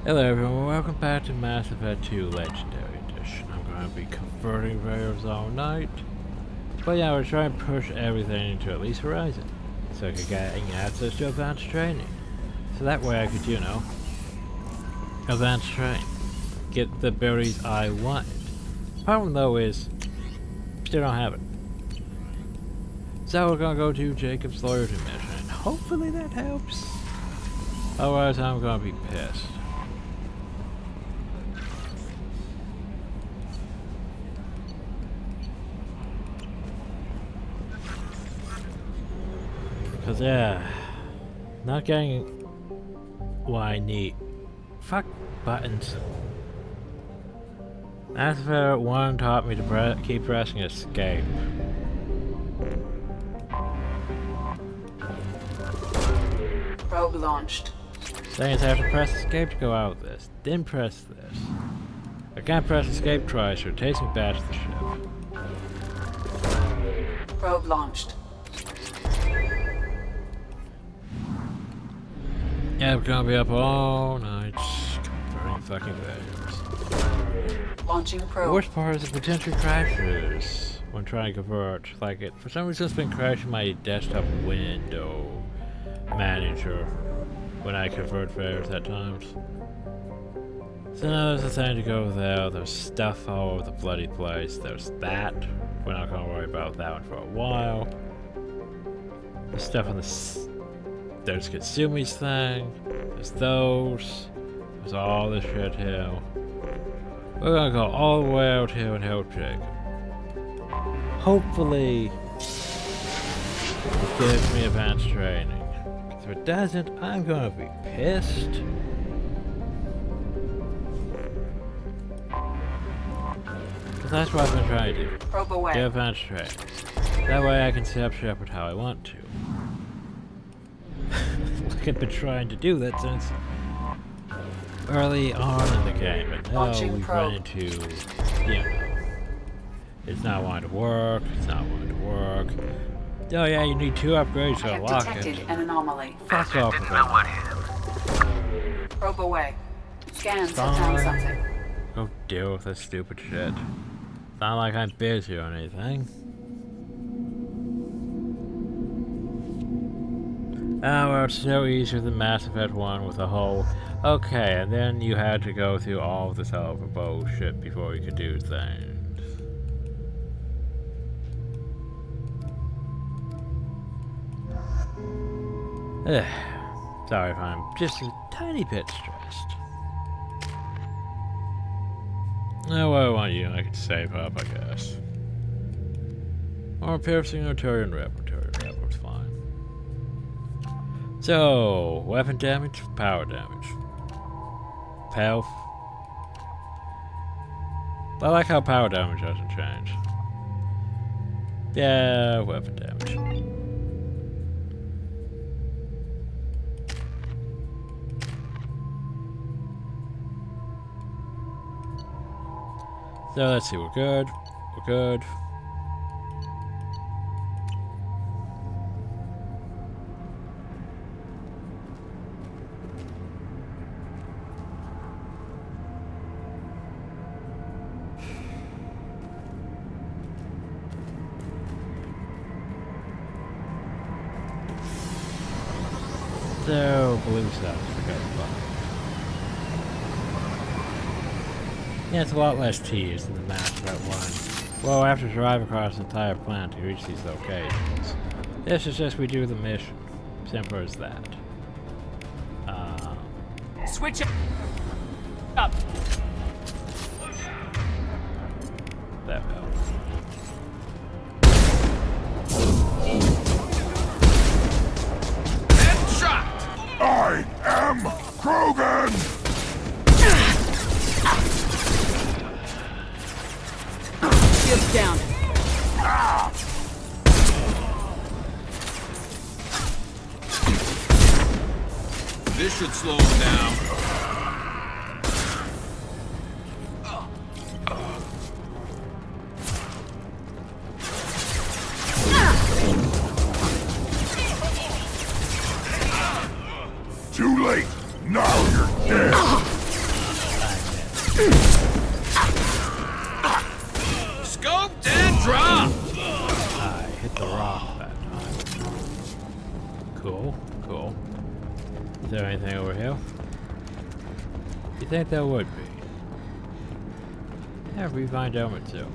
Hello everyone, welcome back to Mass Effect 2 Legendary Edition. I'm going to be converting rails all night. But yeah, we're trying to push everything into at least Horizon. So I could get access to advanced training. So that way I could, you know, advanced train. Get the abilities I wanted. Problem though is, still don't have it. So we're going to go to Jacob's loyalty mission. And hopefully that helps. Otherwise I'm going to be pissed. Cause yeah, not getting what I need. Fuck buttons. Mass Effect 1 taught me to keep pressing escape. Probe launched. Saying I have to press escape to go out of this, then press this. I can't press escape twice or it takes me back to the ship. Probe launched. Yeah, we're gonna be up all night, converting fucking values. Launching probe. The worst part is the potential crashes when trying to convert. Like it, for some reason it's been crashing my desktop window manager when I convert values at times. So now there's a thing to go there, there's stuff all over the bloody place, there's that. We're not gonna worry about that one for a while. There's stuff on the there's Katsumi's thing, there's those, there's all this shit here. We're gonna go all the way out here and help Jake. Hopefully, it gives me advanced training. If it doesn't, I'm gonna be pissed. Cause that's what I've been trying to do. Probe away. Get advanced training. That way I can set up Shepard how I want to. I've been trying to do that since early on in the game, but now we've run into, you know, it's not wanting to work, it's not wanting to work. Oh yeah, you need 2 upgrades to unlock it. Detected an anomaly. Fuck off with that. Probe away. Scans have found something. Go deal with this stupid shit. It's not like I'm busy or anything. Oh, well, it's so easier than Mass Effect 1 with a whole... Okay, and then you had to go through all of this other bullshit before you could do things. Sorry if I'm just a tiny bit stressed. Oh, well, I want you, I could save up, I guess. Or piercing Arturian Rep. Rep's fine. So, weapon damage, power damage. Health. I like how power damage doesn't change. Yeah, weapon damage. So let's see, we're good. We're good. So, blue stuff, forget about it. Yeah, it's a lot less tedious than the Mass Effect 1. Well, I have to drive across the entire planet to reach these locations. This is just we do the mission. Simple as that. Switch it up. That helps. I am Krogan! Shields down. This should slow him down. Too late. Now you're dead. Scoped and dropped! I hit the rock that time. Cool, cool. Is there anything over here? You think there would be? Yeah, rewind element too.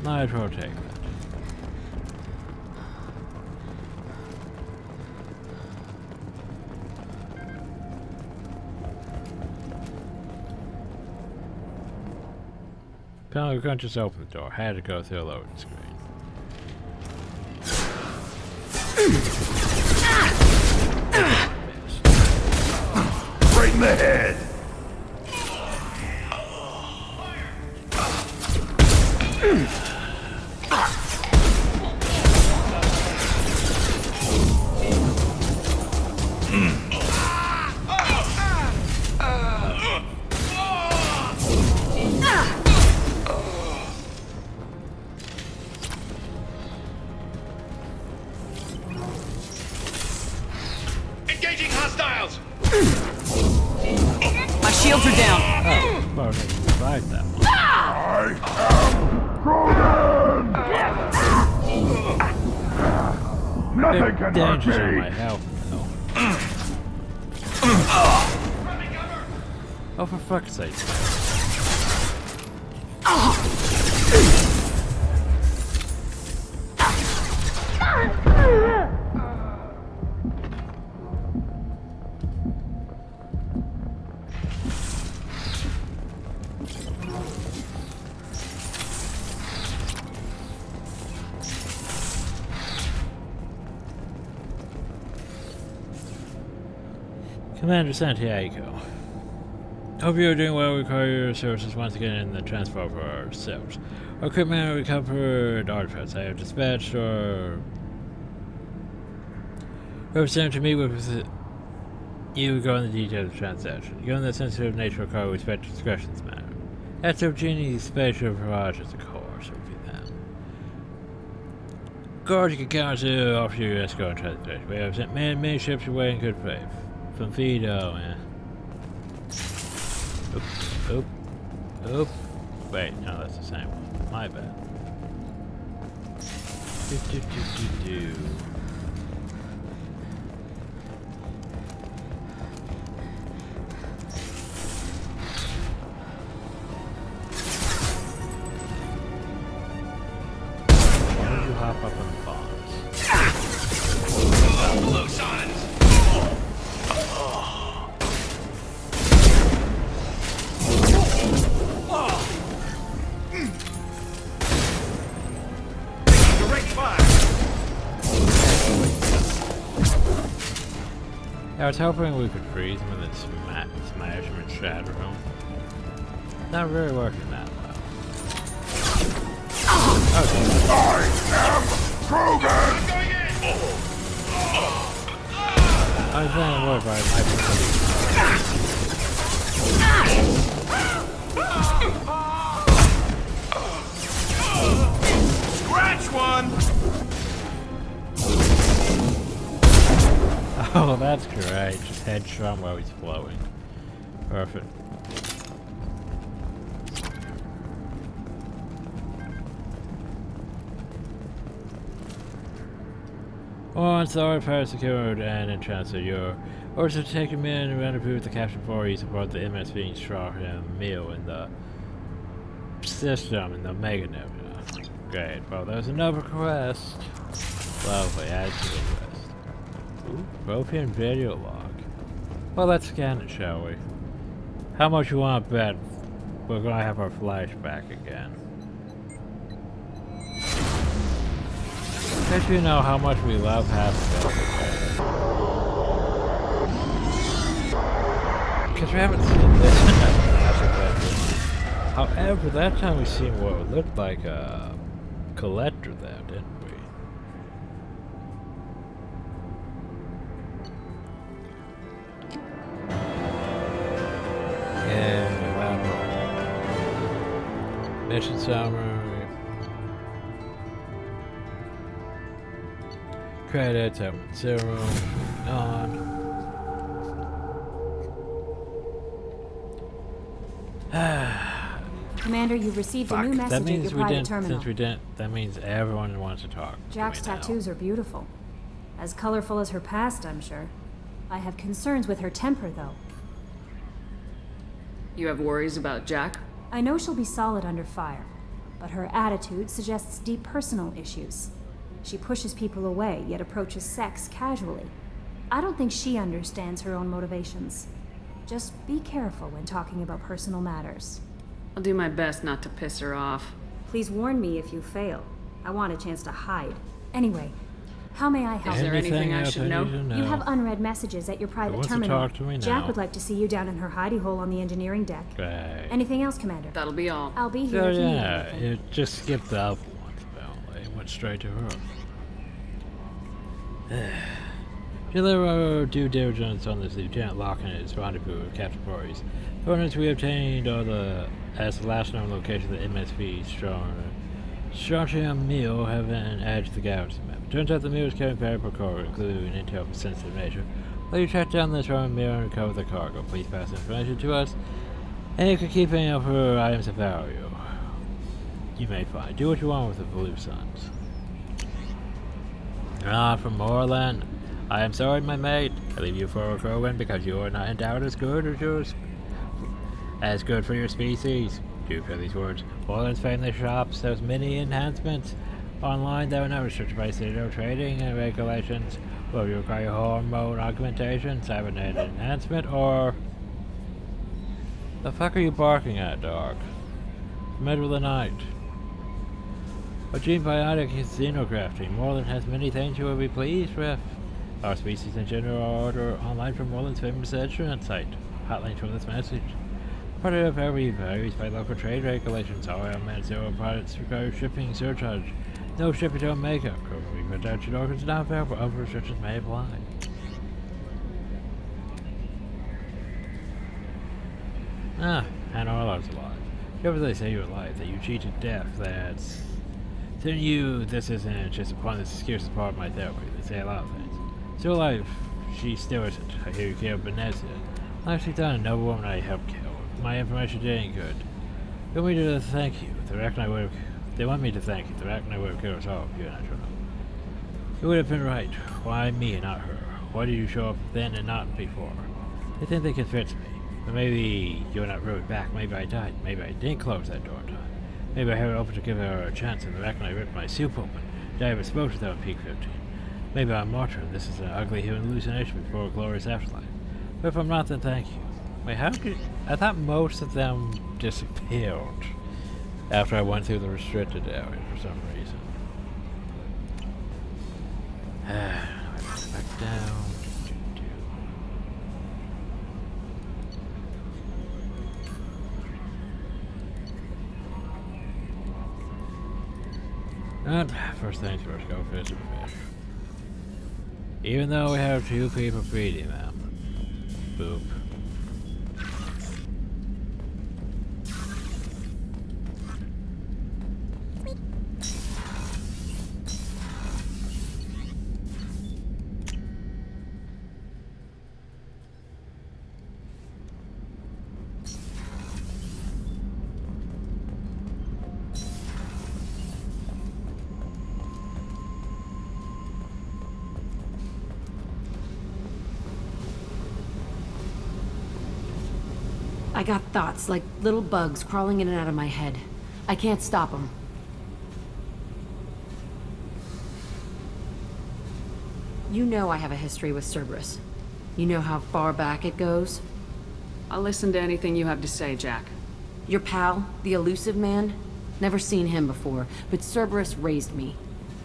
Might as well take that. Apparently we couldn't just open the door. Had to go through a loading screen. Right in the head! Engaging hostiles! My shields are down. Oh, well, they survived that one. I am Krogan! Nothing can Danger's on hurt my me! health, though. Oh, for fuck's sake. Commander Santiago. Hope you are doing well. We require your services once again in the transfer of ourselves. Our equipment recovered artifacts I have dispatched or representative to meet with you regarding the details of the transaction. Given the sensitive nature of cargo, we expect discretion's matter. That's of Genie's spatial barrages, of course, would be them. Guard, you can count to offer your escort and transportation. We have sent many ships away in good faith. From Fido, yeah. Oop. Wait, no, that's the same one. My bad. Do. Why don't you hop up on the bombs? Loose on it! I was hoping we could freeze him and then smash him and shatter him. Not really working that well. Okay. I am Krogan! I was saying what, but I might be Scratch one! Oh, that's great. Just headshot while he's floating. Perfect. Once the repair is secured and in transfer, your orders to take him in and rendezvous with the captain before you support the MS being straw him meal in the system in the Mega Nebula. Great. Well, there's another quest. Lovely. Add to the list. Ooh, Propian video log. Well, let's scan it, shall we? How much you want to bet we're gonna have our flashback again? Guess you know how much we love having that. Because we haven't seen this in Mass Effect. However, that time we seen what looked like a collector there, didn't we? Mission summary. Credits, element 0, on. Commander, you've received a new Fuck, message that at means your we private didn't, terminal. since we didn't, that means everyone wants to talk. to Jack's me now. tattoos are beautiful. As colorful as her past, I'm sure. I have concerns with her temper, though. You have worries about Jack? I know she'll be solid under fire, but her attitude suggests deep personal issues. She pushes people away, yet approaches sex casually. I don't think she understands her own motivations. Just be careful when talking about personal matters. I'll do my best not to piss her off. Please warn me if you fail. I want a chance to hide. Anyway, how may I help? Is there anything I else should know? need to know? You have unread messages at your private wants to terminal. talk to me Jack now? would like to see you down in her hidey hole on the engineering deck. Right. Anything else, Commander? That'll be all. I'll be here So if you need yeah, anything. it just skipped the alpha ones apparently. It went straight to her. Deliver our due diligence on this Lieutenant Locke and his rendezvous with Captain Voorhees. Coordinates we obtained are as the last known location of the MSV Strontium Meal have been added to the galaxy map. It turns out the meal is carrying valuable cargo, including intel of a sensitive nature. While you track down this Roman meal and recover the cargo, please pass information to us, and you can keep any of her items of value you may find. Do what you want with the Blue Suns. From Moreland. I am sorry, my mate. I leave you for a Krogan because you are not endowed as good for your species. Do you feel these words? Moreland's family shops. There's many enhancements online that are not restricted by citadel trading and regulations. Will you require hormone augmentation, cybernetic enhancement, or the fuck are you barking at, dog? Middle of the night. A gene biotic is xenografting. Moreland has many things you will be pleased with. Our species in general order online from Moreland's famous insurance site. Hotline from this message. Part of every varies by local trade regulations. All elements zero products require shipping surcharge. No shipping to Omega. Currently production orders not available. Other restrictions may apply. And Orlov's alive. If ever they say you're alive, that you cheated death, that's... Then this isn't just a pointless excuse as part of my therapy. They say a lot of things. Still alive, she still isn't. I hear you killed Benezia. I've actually done a noble woman I helped kill. My information didn't good. They want me to thank you. They reckon I would have... They want me to thank you. They reckon I would have killed us all if you and I showed up. You would have been right. Why me and not her? Why did you show up then and not before? They think they can fix me. But maybe you're not really back. Maybe I died. Maybe I didn't close that door in time. Maybe I had it open to give her a chance and they reckon I ripped my soup open. Did I ever spoke to them in Peak 15? Maybe I'm martyr and this is an ugly hallucination before a glorious afterlife. But if I'm not, then thank you. Wait, how did... I thought most of them disappeared after I went through the restricted area for some reason. Back down. And first things first, go fish and fish. Even though we have 2 people feeding them. Boop. I got thoughts like little bugs crawling in and out of my head. I can't stop them. You know I have a history with Cerberus. You know how far back it goes? I'll listen to anything you have to say, Jack. Your pal, the elusive man? Never seen him before, but Cerberus raised me.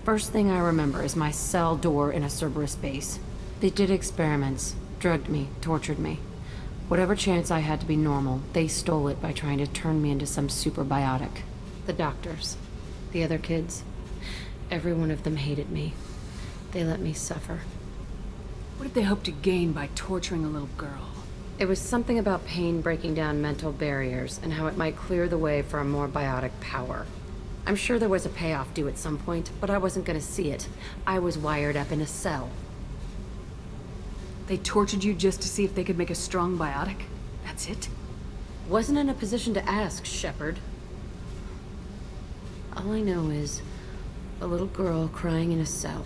First thing I remember is my cell door in a Cerberus base. They did experiments, drugged me, tortured me. Whatever chance I had to be normal, they stole it by trying to turn me into some super biotic. The doctors, the other kids, every one of them hated me. They let me suffer. What did they hope to gain by torturing a little girl? It was something about pain breaking down mental barriers and how it might clear the way for a more biotic power. I'm sure there was a payoff due at some point, but I wasn't gonna see it. I was wired up in a cell. They tortured you just to see if they could make a strong biotic? That's it? Wasn't in a position to ask, Shepard. All I know is a little girl crying in a cell,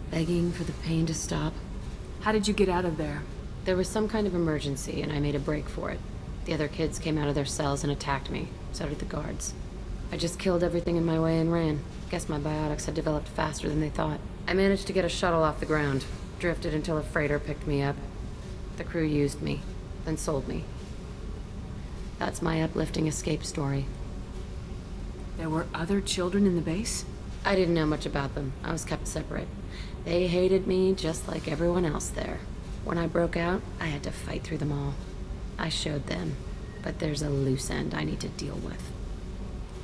begging for the pain to stop. How did you get out of there? There was some kind of emergency, and I made a break for it. The other kids came out of their cells and attacked me. So did the guards. I just killed everything in my way and ran. Guess my biotics had developed faster than they thought. I managed to get a shuttle off the ground. Drifted until a freighter picked me up. The crew used me, then sold me. That's my uplifting escape story. There were other children in the base? I didn't know much about them. I was kept separate. They hated me just like everyone else there. When I broke out, I had to fight through them all. I showed them, but there's a loose end I need to deal with.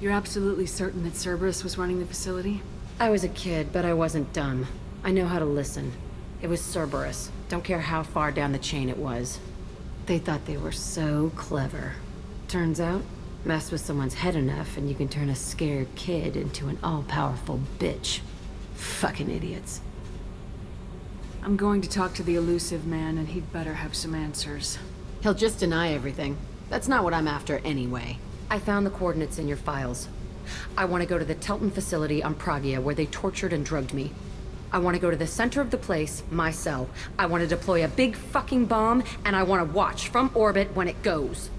You're absolutely certain that Cerberus was running the facility? I was a kid, but I wasn't dumb. I know how to listen. It was Cerberus. Don't care how far down the chain it was. They thought they were so clever. Turns out, mess with someone's head enough and you can turn a scared kid into an all-powerful bitch. Fucking idiots. I'm going to talk to the elusive man, and he'd better have some answers. He'll just deny everything. That's not what I'm after anyway. I found the coordinates in your files. I want to go to the Telton facility on Pragia where they tortured and drugged me. I want to go to the center of the place, my cell. I want to deploy a big fucking bomb, and I want to watch from orbit when it goes.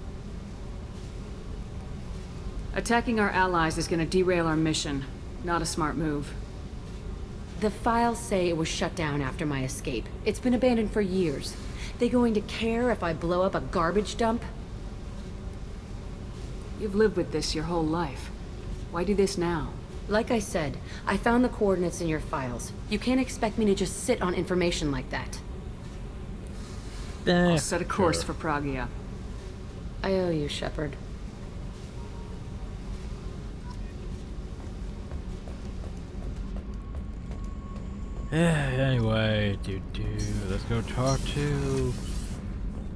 Attacking our allies is going to derail our mission. Not a smart move. The files say it was shut down after my escape. It's been abandoned for years. They going to care if I blow up a garbage dump? You've lived with this your whole life. Why do this now? Like I said, I found the coordinates in your files. You can't expect me to just sit on information like that. I'll set a course for Pragia. I owe you, Shepard. Anyway, let's go talk to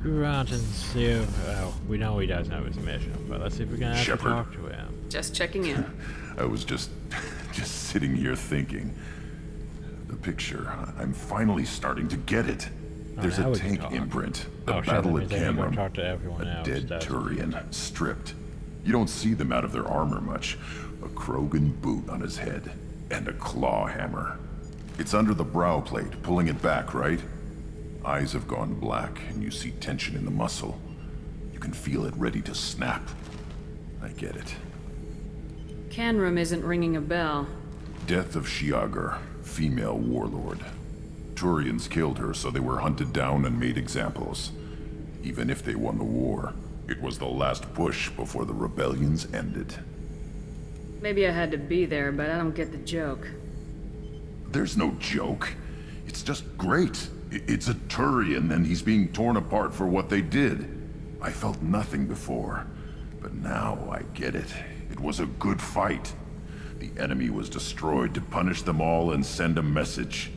Grant and see if, well, we know he doesn't have his mission, but let's see if we can actually Shepard. talk to him. Just checking in. I was just sitting here thinking. The picture, I'm finally starting to get it. There's now a we can tank talk. imprint, Oh, the shit, battle that at means I can go Cameron, talk to everyone a else, dead doesn't Turian, stripped. You don't see them out of their armor much. A Krogan boot on his head, and a claw hammer. It's under the brow plate, pulling it back, right? Eyes have gone black, and you see tension in the muscle. You can feel it ready to snap. I get it. Canrum isn't ringing a bell. Death of Shiagar, female warlord. Turians killed her, so they were hunted down and made examples. Even if they won the war, it was the last push before the rebellions ended. Maybe I had to be there, but I don't get the joke. There's no joke. It's just great. It's a Turian, and he's being torn apart for what they did. I felt nothing before, but now I get it. It was a good fight. The enemy was destroyed to punish them all and send a message.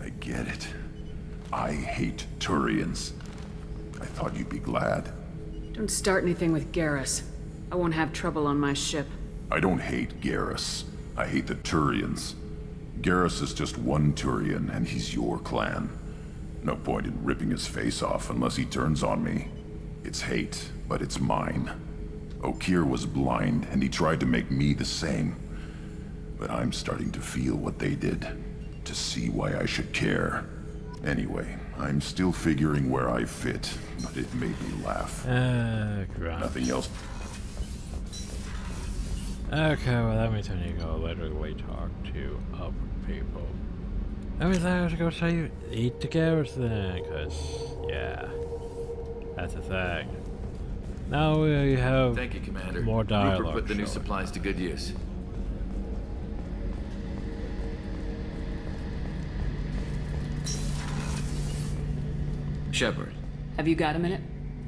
I get it. I hate Turians. I thought you'd be glad. Don't start anything with Garrus. I won't have trouble on my ship. I don't hate Garrus. I hate the Turians. Garrus is just one Turian, and he's your clan. No point in ripping his face off unless he turns on me. It's hate, but it's mine. Okeer was blind, and he tried to make me the same. But I'm starting to feel what they did, to see why I should care. Anyway, I'm still figuring where I fit, but it made me laugh. Grant. Nothing else. Okay, well that means I need to go literally talk to other people. That means I have to go tell you eat the Garrus then, cause yeah, that's a thing. Now we have Thank you, Commander. more dialogue. Rupert put the new showing. supplies to good use. Shepard, Have you got a minute?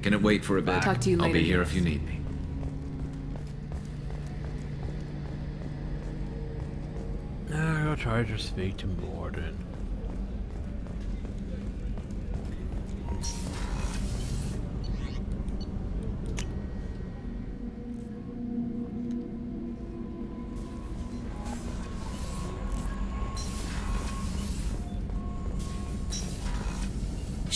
can it wait for a bit? I'll talk to you I'll later, be here Garrus. if you need me. I'll try to speak to Morden.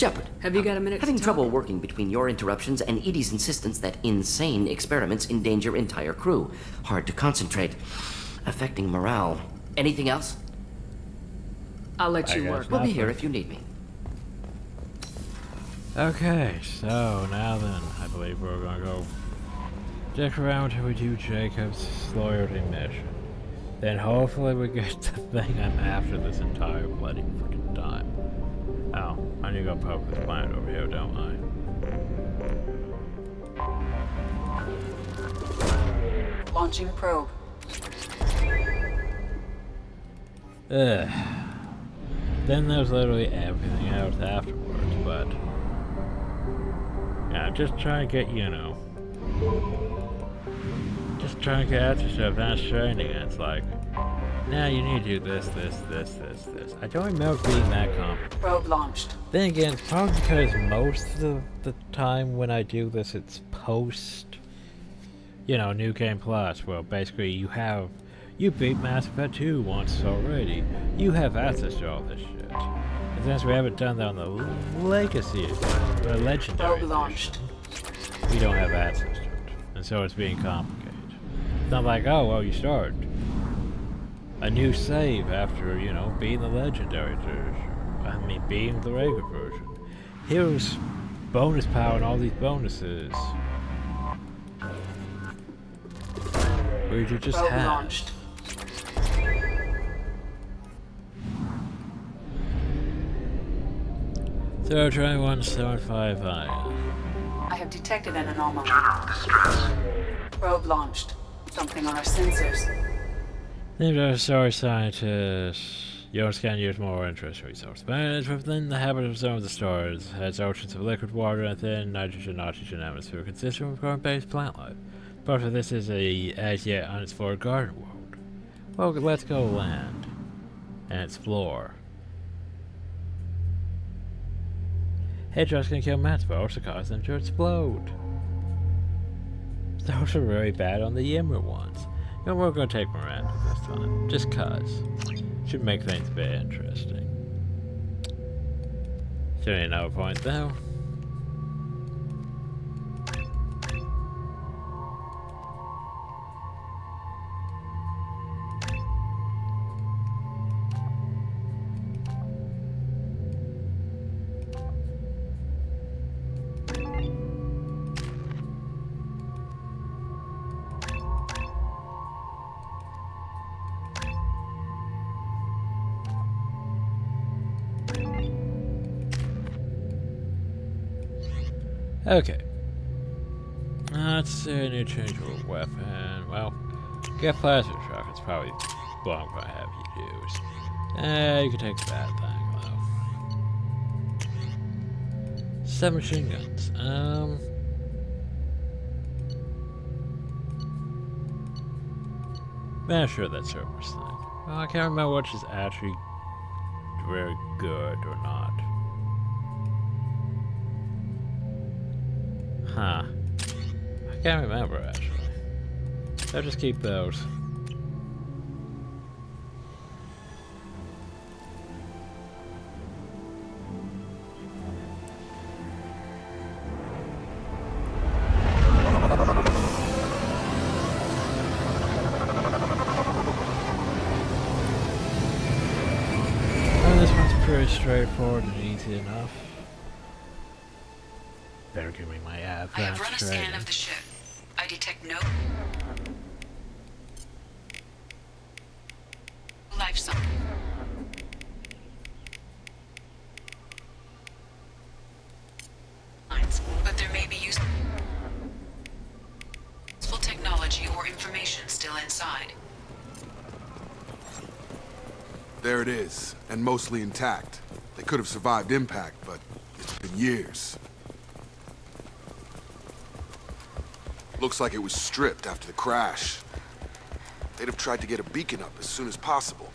Shepard, Have you got a minute to having talk? trouble working between your interruptions and Edie's insistence that insane experiments endanger entire crew. Hard to concentrate. Affecting morale. Anything else? I'll let I you guess work. We'll be here if you need me. Okay, so now then, I believe we're gonna go dick around till we do Jacob's loyalty mission. Then hopefully we get the thing I'm after this entire bloody freaking time. Oh, I need to go poke this plant over here, don't I? Launching probe. Ugh. Then there's literally everything else afterwards, but... yeah, just trying to get, you know... just trying to get out to stuff, not training, and it's like... now you need to do this. I don't remember being that complicated. Probe launched. Then again, it's probably because most of the time when I do this, it's post... you know, New Game Plus. Well, basically you beat Mass Effect 2 once already. You have access to all this shit. And since we haven't done that on the Legacy, the Legendary Probe launched. edition, we don't have access to it. And so it's being complicated. It's not like, oh, well, you start a new save after, you know, beating the Legendary version. I mean, beating the regular version. Here's bonus power and all these bonuses. Or you just Probe have. launched. So try 175 I have detected an anomaly. General distress. Probe launched. Something on our sensors. Named after sorry scientists. Yours can use more interest resource management within the habitable zone of the stars. Has oceans of liquid water and thin nitrogen oxygen atmosphere consistent with current-based plant life. Part of this is a as yet unexplored garden world. Well, let's go land and explore. Hedgehogs can kill mats, but also cause them to explode. Those are very bad on the Yimmer ones. You know, we're gonna take Miranda this time, just cause. Should make things a bit interesting. Still need another point though. Okay. Let's see a new changeable weapon. Well, get plasma shock. It's probably long for I have you use. You can take that thing though. Submachine guns. Yeah, sure, that's Cerberus thing. Well, I can't remember which is actually very good or not. Huh. I can't remember, actually. I'll just keep those. Well, this one's pretty straightforward and easy enough. Better give me my advanced I have run a scan training. of the ship. I detect no life sign. But there may be useful technology or information still inside. There it is, and mostly intact. They could have survived impact, but it's been years. Looks like it was stripped after the crash. They'd have tried to get a beacon up as soon as possible.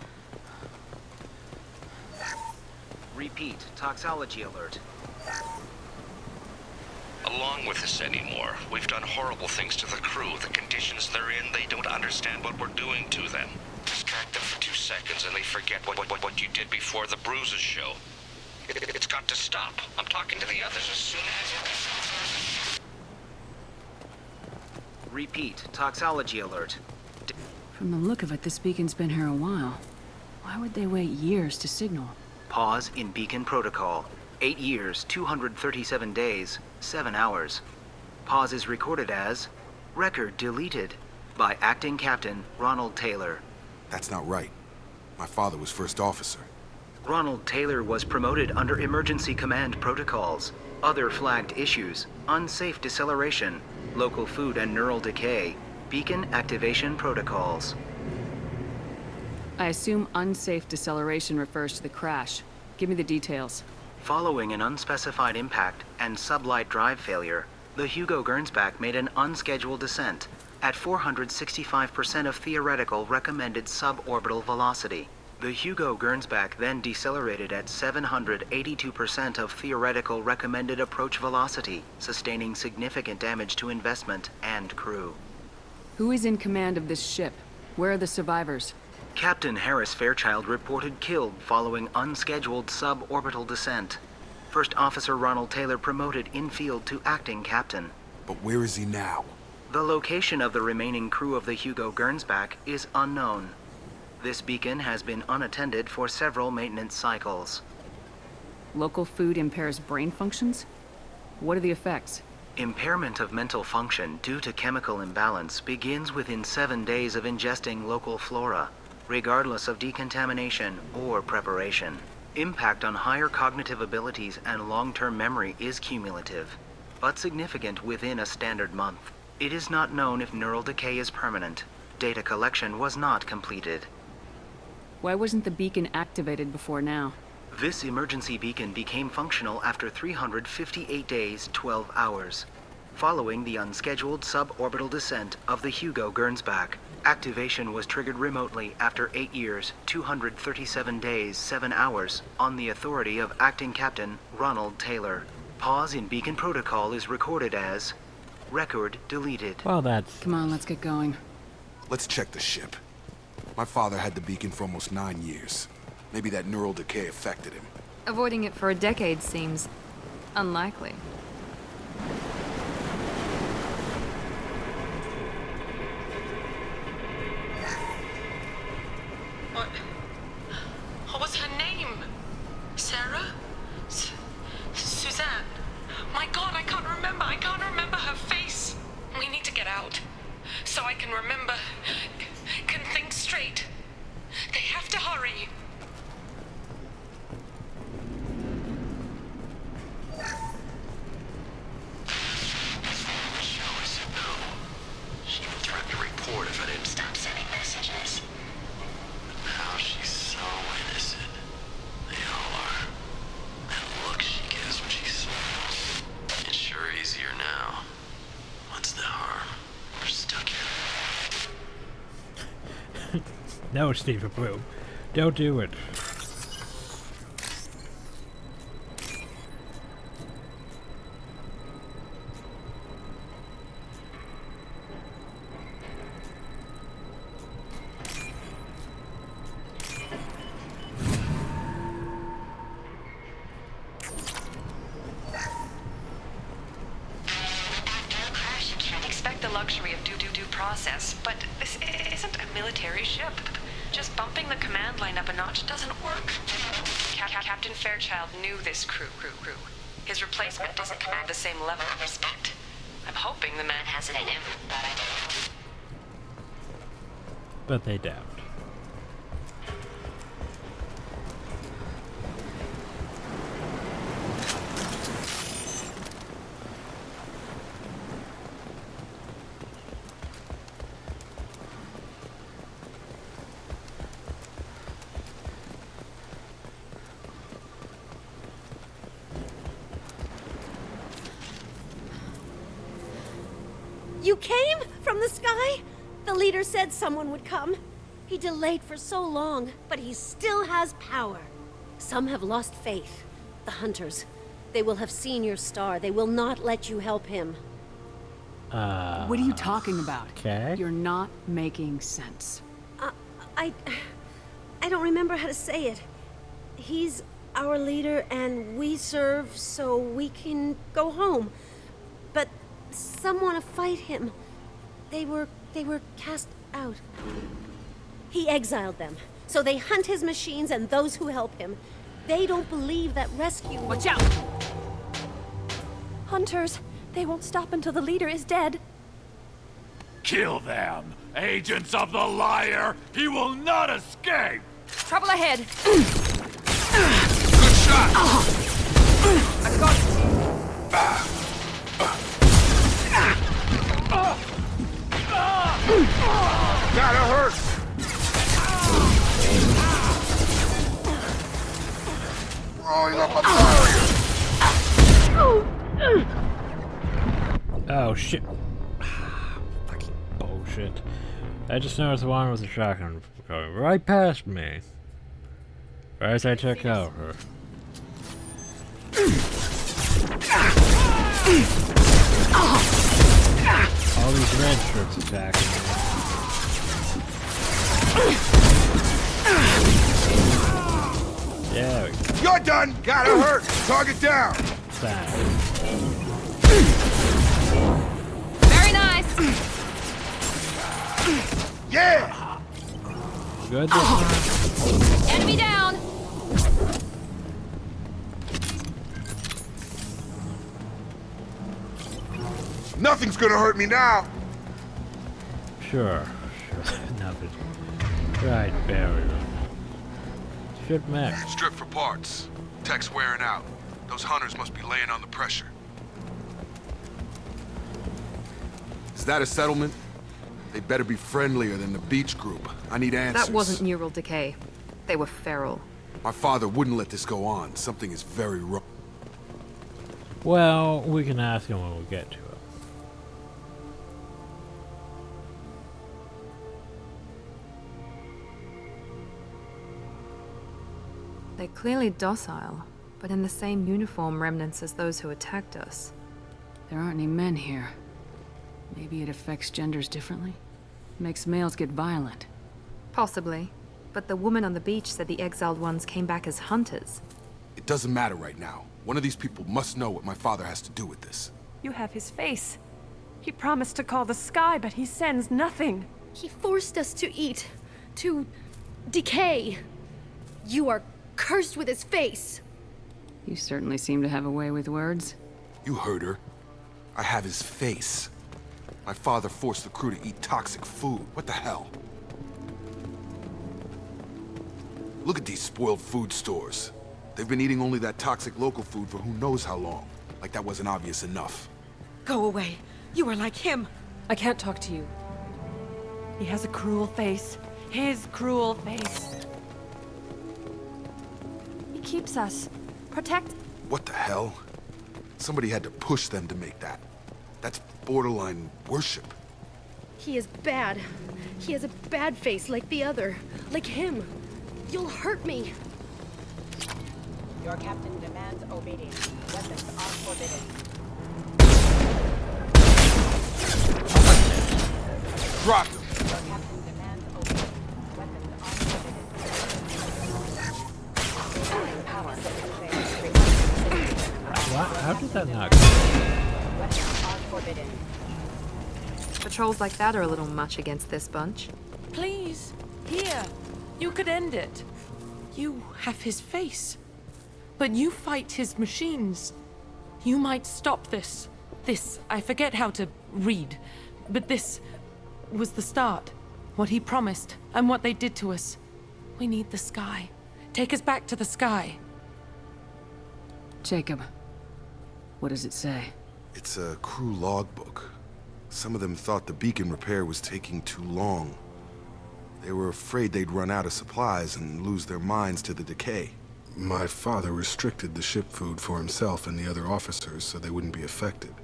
Repeat, toxology alert. Along with this anymore. We've done horrible things to the crew. The conditions they're in, they don't understand what we're doing to them. Distract them for 2 seconds and they forget what you did before the bruises show. It's got to stop. I'm talking to the others as soon as... Repeat, toxology alert. From the look of it, this beacon's been here a while. Why would they wait years to signal? Pause in beacon protocol. 8 years, 237 days, 7 hours. Pause is recorded as record deleted by Acting Captain Ronald Taylor. That's not right. My father was first officer. Ronald Taylor was promoted under emergency command protocols. Other flagged issues: unsafe deceleration, local food and neural decay, beacon activation protocols. I assume unsafe deceleration refers to the crash. Give me the details. Following an unspecified impact and sublight drive failure, the Hugo Gernsback made an unscheduled descent at 465% of theoretical recommended suborbital velocity. The Hugo Gernsback then decelerated at 782% of theoretical recommended approach velocity, sustaining significant damage to investment and crew. Who is in command of this ship? Where are the survivors? Captain Harris Fairchild reported killed following unscheduled suborbital descent. First Officer Ronald Taylor promoted in-field to acting captain. But where is he now? The location of the remaining crew of the Hugo Gernsback is unknown. This beacon has been unattended for several maintenance cycles. Local food impairs brain functions? What are the effects? Impairment of mental function due to chemical imbalance begins within 7 days of ingesting local flora, regardless of decontamination or preparation. Impact on higher cognitive abilities and long-term memory is cumulative, but significant within a standard month. It is not known if neural decay is permanent. Data collection was not completed. Why wasn't the beacon activated before now? This emergency beacon became functional after 358 days, 12 hours. Following the unscheduled suborbital descent of the Hugo Gernsback, activation was triggered remotely after 8 years, 237 days, 7 hours, on the authority of Acting Captain Ronald Taylor. Pause in beacon protocol is recorded as record deleted. Well, that's... Come on, let's get going. Let's check the ship. My father had the beacon for almost 9 years. Maybe that neural decay affected him. Avoiding it for a decade seems unlikely. What was her name? Sarah? Suzanne? My God, I can't remember. I can't remember her face. We need to get out. So I can remember, can think straight. They have to hurry. Show us a no. She would threaten to report if I didn't stop sending messages. But now she's so innocent. They all are. That look she gives when she smiles. It's sure easier now. What's the harm? We're stuck here. No, Stephen Blue. Don't do it. Luxury of due process, but this isn't a military ship. Just bumping the command line up a notch doesn't work. Captain Fairchild knew this crew. His replacement doesn't command the same level of respect. I'm hoping the man has it in him, but I doubt. But they doubt. You came from the sky? The leader said someone would come. He delayed for so long, but he still has power. Some have lost faith. The hunters. They will have seen your star. They will not let you help him. What are you talking about? Okay. You're not making sense. I don't remember how to say it. our leader and we serve so we can go home. But some want to fight him. They were cast out. He exiled them, so they hunt his machines and those who help him. They don't believe that rescue... Watch out! Hunters! They won't stop until the leader is dead. Kill them! Agents of the liar! He will not escape! Trouble ahead! Good shot! I got it! Gotta hurt! Rolling up a barrier! Oh shit. Fucking bullshit. I just noticed the one with the shotgun going right past me. Right as I took over. All these red shirts attacking me. Yeah, we go. You're done! Gotta hurt! Target down! Very nice! Yeah! Good this time. Enemy down! Nothing's gonna hurt me now! Sure. Nothing. Right, barrier. Ship mech. Strip for parts. Tech's wearing out. Those hunters must be laying on the pressure. Is that a settlement? They better be friendlier than the beach group. I need answers. That wasn't neural decay. They were feral. My father wouldn't let this go on. Something is very wrong. Well, we can ask him when we get to it. They're clearly docile, but in the same uniform remnants as those who attacked us. There aren't any men here. Maybe it affects genders differently? Makes males get violent. Possibly. But the woman on the beach said the exiled ones came back as hunters. It doesn't matter right now. One of these people must know what my father has to do with this. You have his face. He promised to call the sky, but he sends nothing. He forced us to eat, to decay. You are cursed with his face. You certainly seem to have a way with words. You heard her. I have his face. My father forced the crew to eat toxic food. What the hell? Look at these spoiled food stores. They've been eating only that toxic local food for who knows how long. Like that wasn't obvious enough. Go away. You are like him. I can't talk to you. He has a cruel face. His cruel face. He keeps us. Protect. What the hell? Somebody had to push them to make that. That's borderline worship. He is bad. He has a bad face like the other. Like him. You'll hurt me. Your captain demands obedience. Weapons are forbidden. Drop him. Your captain demands obedience. Weapons are forbidden. Power. What? How did that not Weapons are forbidden. Patrols like that are a little much against this bunch. Please. Here. You could end it. You have his face. But you fight his machines. You might stop this. This, I forget how to read. But this was the start. What he promised, and what they did to us. We need the sky. Take us back to the sky. Jacob, what does it say? It's a crew logbook. Some of them thought the beacon repair was taking too long. They were afraid they'd run out of supplies and lose their minds to the decay. My father restricted the ship food for himself and the other officers so they wouldn't be affected.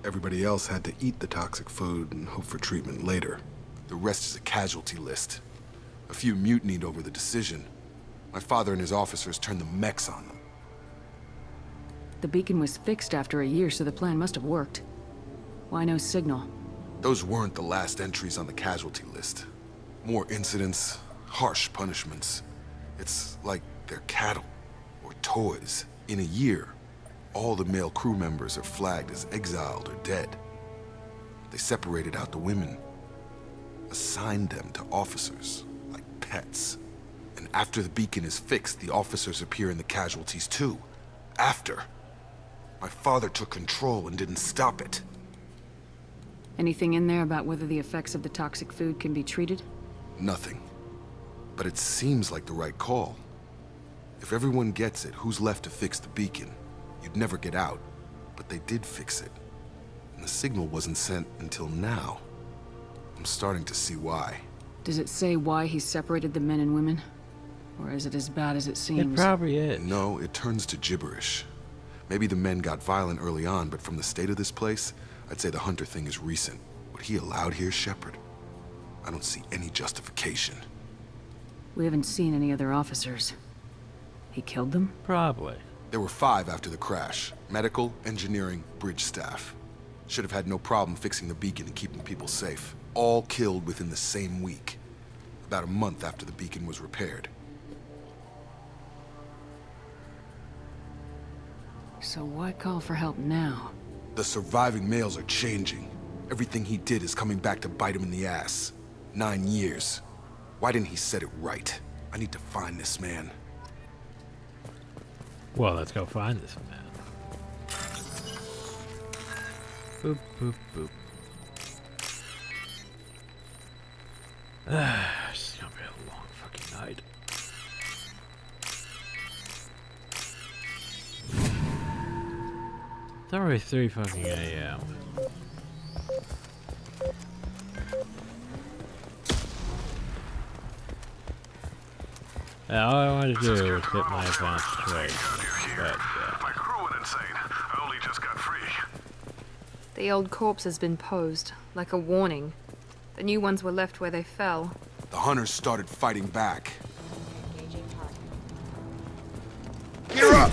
Everybody else had to eat the toxic food and hope for treatment later. The rest is a casualty list. A few mutinied over the decision. My father and his officers turned the mechs on them. The beacon was fixed after a year, so the plan must have worked. Why no signal? Those weren't the last entries on the casualty list. More incidents, harsh punishments. It's like they're cattle, or toys. In a year, all the male crew members are flagged as exiled or dead. They separated out the women, assigned them to officers, like pets. And after the beacon is fixed, the officers appear in the casualties too. After. My father took control and didn't stop it. Anything in there about whether the effects of the toxic food can be treated? Nothing. But it seems like the right call. If everyone gets it, who's left to fix the beacon? You'd never get out. But they did fix it. And the signal wasn't sent until now. I'm starting to see why. Does it say why he separated the men and women? Or is it as bad as it seems? It probably is. No, it turns to gibberish. Maybe the men got violent early on, but from the state of this place, I'd say the Hunter thing is recent. What he allowed here, Shepard, I don't see any justification. We haven't seen any other officers. He killed them? Probably. There were 5 after the crash. Medical, engineering, bridge staff. Should have had no problem fixing the beacon and keeping people safe. All killed within the same week. About a month after the beacon was repaired. So why call for help now? The surviving males are changing. Everything he did is coming back to bite him in the ass. 9 years. Why didn't he set it right? I need to find this man. Well, let's go find this man. Boop, boop, boop. This is gonna be a long fucking night. It's already 3 fucking a.m. All I want to do is get my accounts straight. But, my crew went insane. I only just got free. The old corpse has been posed, like a warning. The new ones were left where they fell. The hunters started fighting back. Gear up!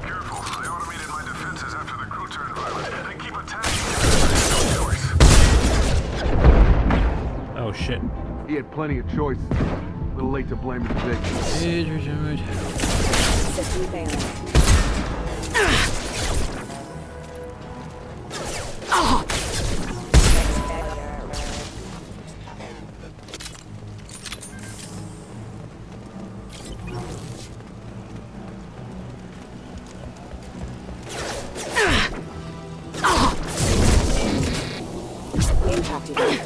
Careful, I automated my defenses after the crew turned violent. They keep attacking. No choice. oh shit. He had plenty of choices. A little late to blame the victim.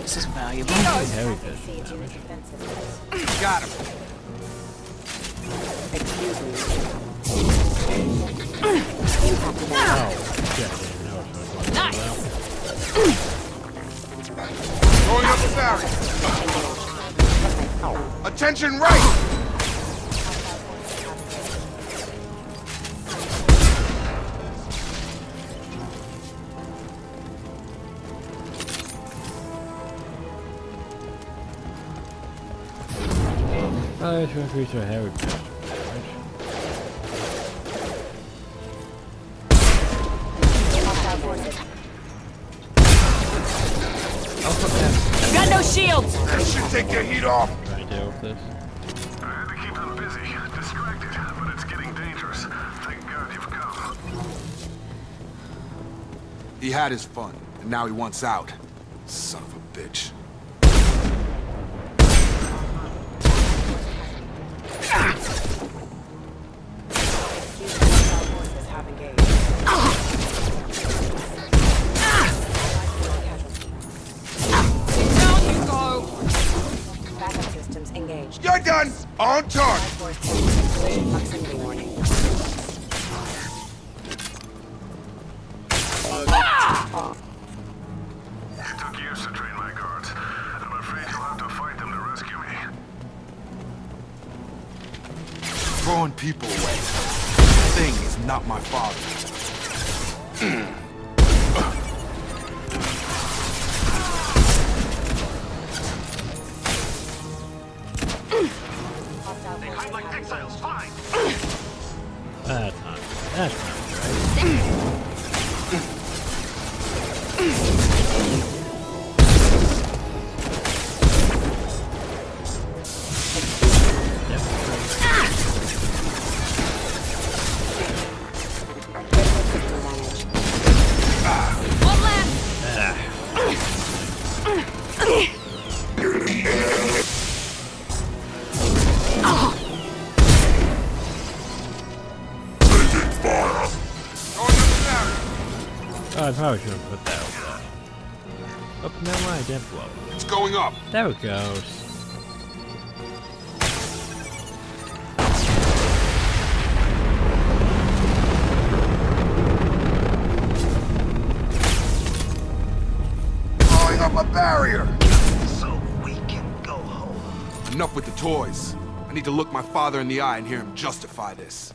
This is valuable. Heavy Got him. Excuse me. Going up the barrier. Attention right! Oh, this increase our heavy damage. I've got no shields! That should take your heat off! Trying to deal with this. I had to keep them busy, distracted, but it's getting dangerous. Thank God you've come. He had his fun, and now he wants out. Son of a bitch. You're done! On target! Proximity warning. It took years to train my guards. I'm afraid you'll have to fight them to rescue me. Throwing people away. Thing is not my father. They hide like exiles, fine! That's not right. I probably shouldn't put that over there. Oh, never mind, didn't blow. It's going up. There it goes. Blowing up a barrier! So we can go home. Enough with the toys. I need to look my father in the eye and hear him justify this.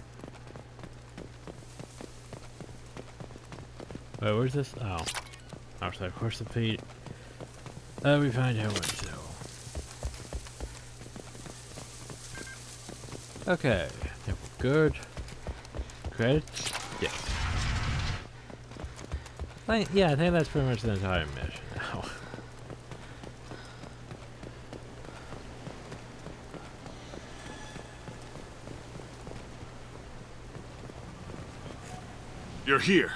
Wait, where's this? Oh. I was like, where's the Pete? We find out what to. Okay. Yep, good. Credits? Yes. Yeah, I think that's pretty much the entire mission now. You're here.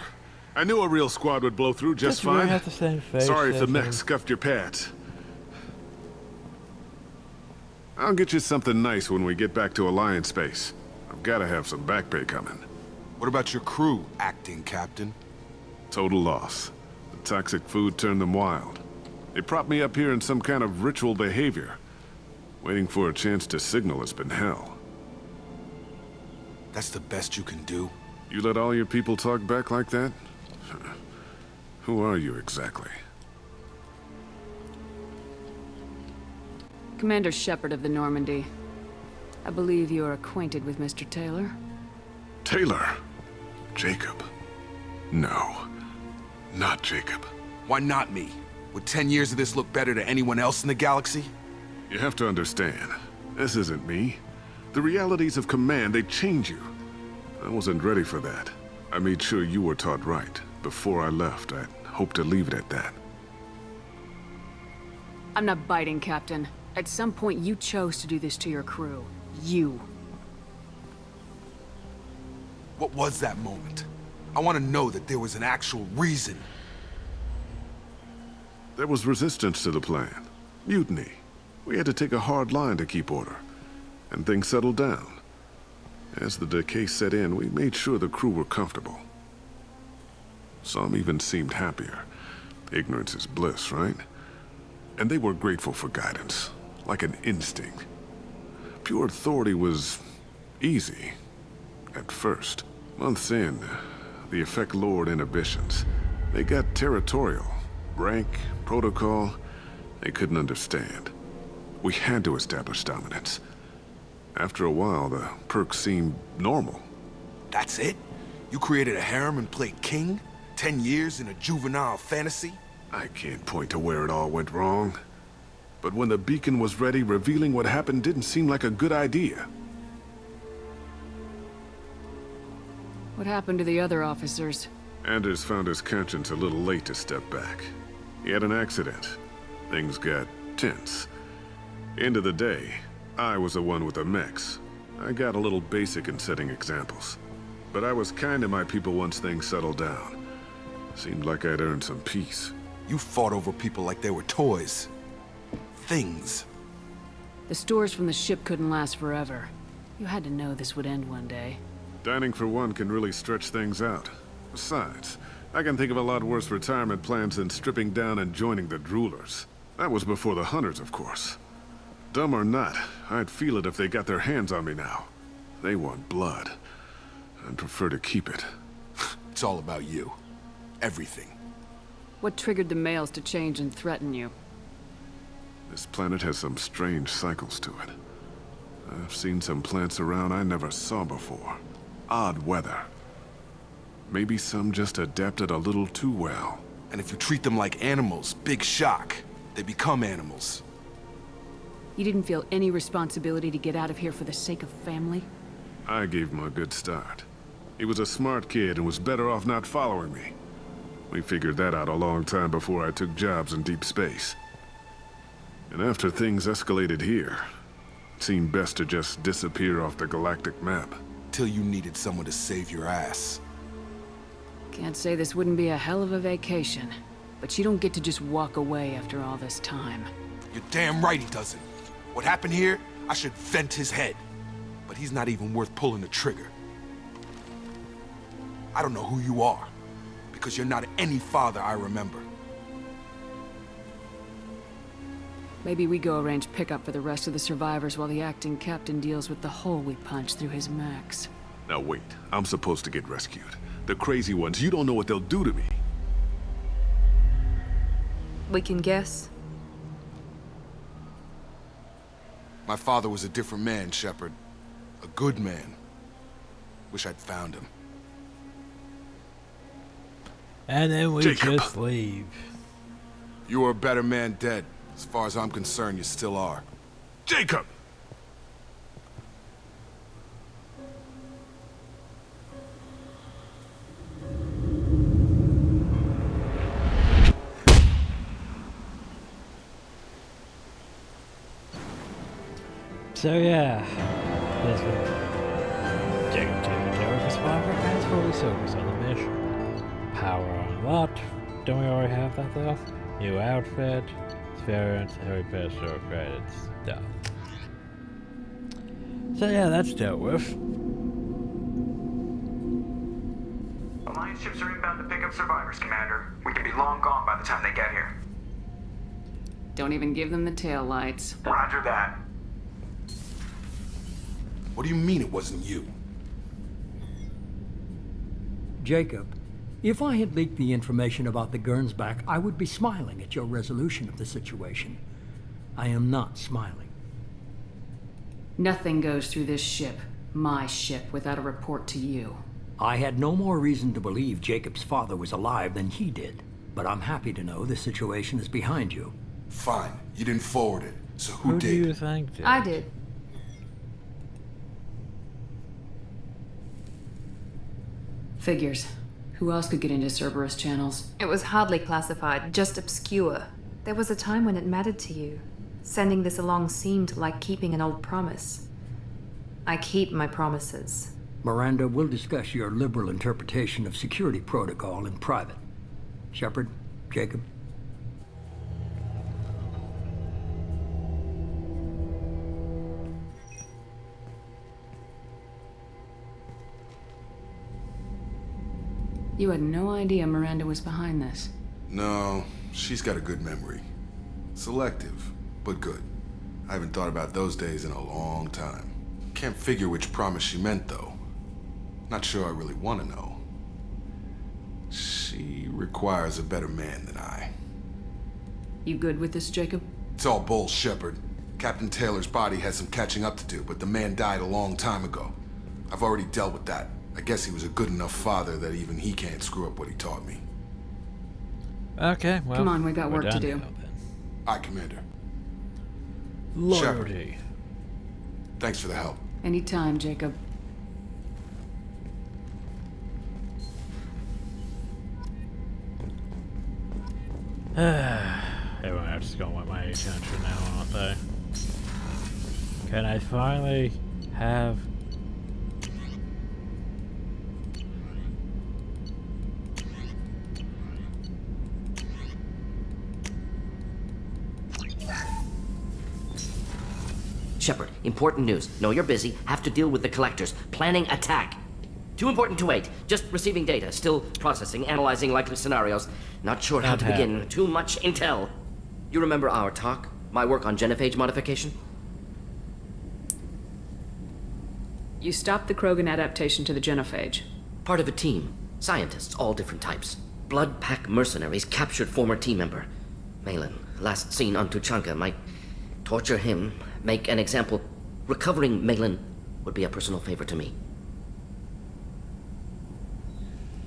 I knew a real squad would blow through just Does Ray fine. have the same face Sorry if the as mech him? scuffed your pants. I'll get you something nice when we get back to Alliance space. I've got to have some back pay coming. What about your crew, acting captain? Total loss. The toxic food turned them wild. They propped me up here in some kind of ritual behavior. Waiting for a chance to signal has been hell. That's the best you can do? You let all your people talk back like that? Who are you exactly? Commander Shepard of the Normandy. I believe you are acquainted with Mr. Taylor. Taylor? Jacob? No. Not Jacob. Why not me? Would 10 years of this look better to anyone else in the galaxy? You have to understand, this isn't me. The realities of command, they change you. I wasn't ready for that. I made sure you were taught right. Before I left, I hoped to leave it at that. I'm not biting, Captain. At some point, you chose to do this to your crew. You. What was that moment? I want to know that there was an actual reason. There was resistance to the plan. Mutiny. We had to take a hard line to keep order. And things settled down. As the decay set in, we made sure the crew were comfortable. Some even seemed happier. Ignorance is bliss, right? And they were grateful for guidance, like an instinct. Pure authority was easy, at first. Months in, the effect lowered inhibitions. They got territorial. Rank, protocol, they couldn't understand. We had to establish dominance. After a while, the perks seemed normal. That's it? You created a harem and played king? 10 years in a juvenile fantasy? I can't point to where it all went wrong. But when the beacon was ready, revealing what happened didn't seem like a good idea. What happened to the other officers? Anders found his conscience a little late to step back. He had an accident. Things got tense. End of the day, I was the one with the mechs. I got a little basic in setting examples. But I was kind to my people once things settled down. Seemed like I'd earned some peace. You fought over people like they were toys. Things. The stores from the ship couldn't last forever. You had to know this would end one day. Dining for one can really stretch things out. Besides, I can think of a lot worse retirement plans than stripping down and joining the droolers. That was before the hunters, of course. Dumb or not, I'd feel it if they got their hands on me now. They want blood. I'd prefer to keep it. It's all about you. Everything. What triggered the males to change and threaten you? This planet has some strange cycles to it. I've seen some plants around I never saw before. Odd weather. Maybe some just adapted a little too well. And if you treat them like animals, big shock. They become animals. You didn't feel any responsibility to get out of here for the sake of family? I gave him a good start. He was a smart kid and was better off not following me. We figured that out a long time before I took jobs in deep space. And after things escalated here, it seemed best to just disappear off the galactic map. Till you needed someone to save your ass. Can't say this wouldn't be a hell of a vacation, but you don't get to just walk away after all this time. You're damn right he doesn't. What happened here, I should vent his head. But he's not even worth pulling the trigger. I don't know who you are, because you're not any father I remember. Maybe we go arrange pickup for the rest of the survivors while the acting captain deals with the hole we punched through his max. Now wait, I'm supposed to get rescued. The crazy ones, you don't know what they'll do to me. We can guess. My father was a different man, Shepard. A good man. Wish I'd found him. And then we Jacob. just leave. You were a better man dead. As far as I'm concerned, you still are. Jacob! So yeah, this one. Jacob Taylor Tower for Survivor has fully focused on the mission. Power unlocked. Don't we already have that though? New outfit, experience, heavy pistol, credits, stuff. So yeah, that's dealt with. Alliance ships are inbound to pick up survivors, Commander. We could be long gone by the time they get here. Don't even give them the tail lights. Roger that. What do you mean it wasn't you? Jacob, if I had leaked the information about the Gernsback, I would be smiling at your resolution of the situation. I am not smiling. Nothing goes through this ship, my ship, without a report to you. I had no more reason to believe Jacob's father was alive than he did, but I'm happy to know the situation is behind you. Fine, you didn't forward it, so who Who did? do you think did? I did. Figures. Who else could get into Cerberus channels? It was hardly classified, just obscure. There was a time when it mattered to you. Sending this along seemed like keeping an old promise. I keep my promises. Miranda, we'll discuss your liberal interpretation of security protocol in private. Shepard, Jacob. You had no idea Miranda was behind this. No, she's got a good memory. Selective, but good. I haven't thought about those days in a long time. Can't figure which promise she meant, though. Not sure I really want to know. She requires a better man than I. You good with this, Jacob? It's all bull, Shepard. Captain Taylor's body has some catching up to do, but the man died a long time ago. I've already dealt with that. I guess he was a good enough father that even he can't screw up what he taught me. Okay, well, come on, we got we're work to done do. now, then. Aye, Commander. Loyalty. Thanks for the help. Anytime, Jacob. Everyone else is gonna want my attention now, aren't they? Can I finally have... Shepard, important news. Know you're busy. Have to deal with the collectors. Planning attack. Too important to wait. Just receiving data. Still processing, analyzing likely scenarios. Not sure how to begin. Too much intel. You remember our talk? My work on genophage modification? You stopped the Krogan adaptation to the genophage. Part of a team. Scientists, all different types. Blood Pack mercenaries captured former team member. Malin, last seen on Tuchanka, might torture him, make an example. Recovering Malin would be a personal favor to me.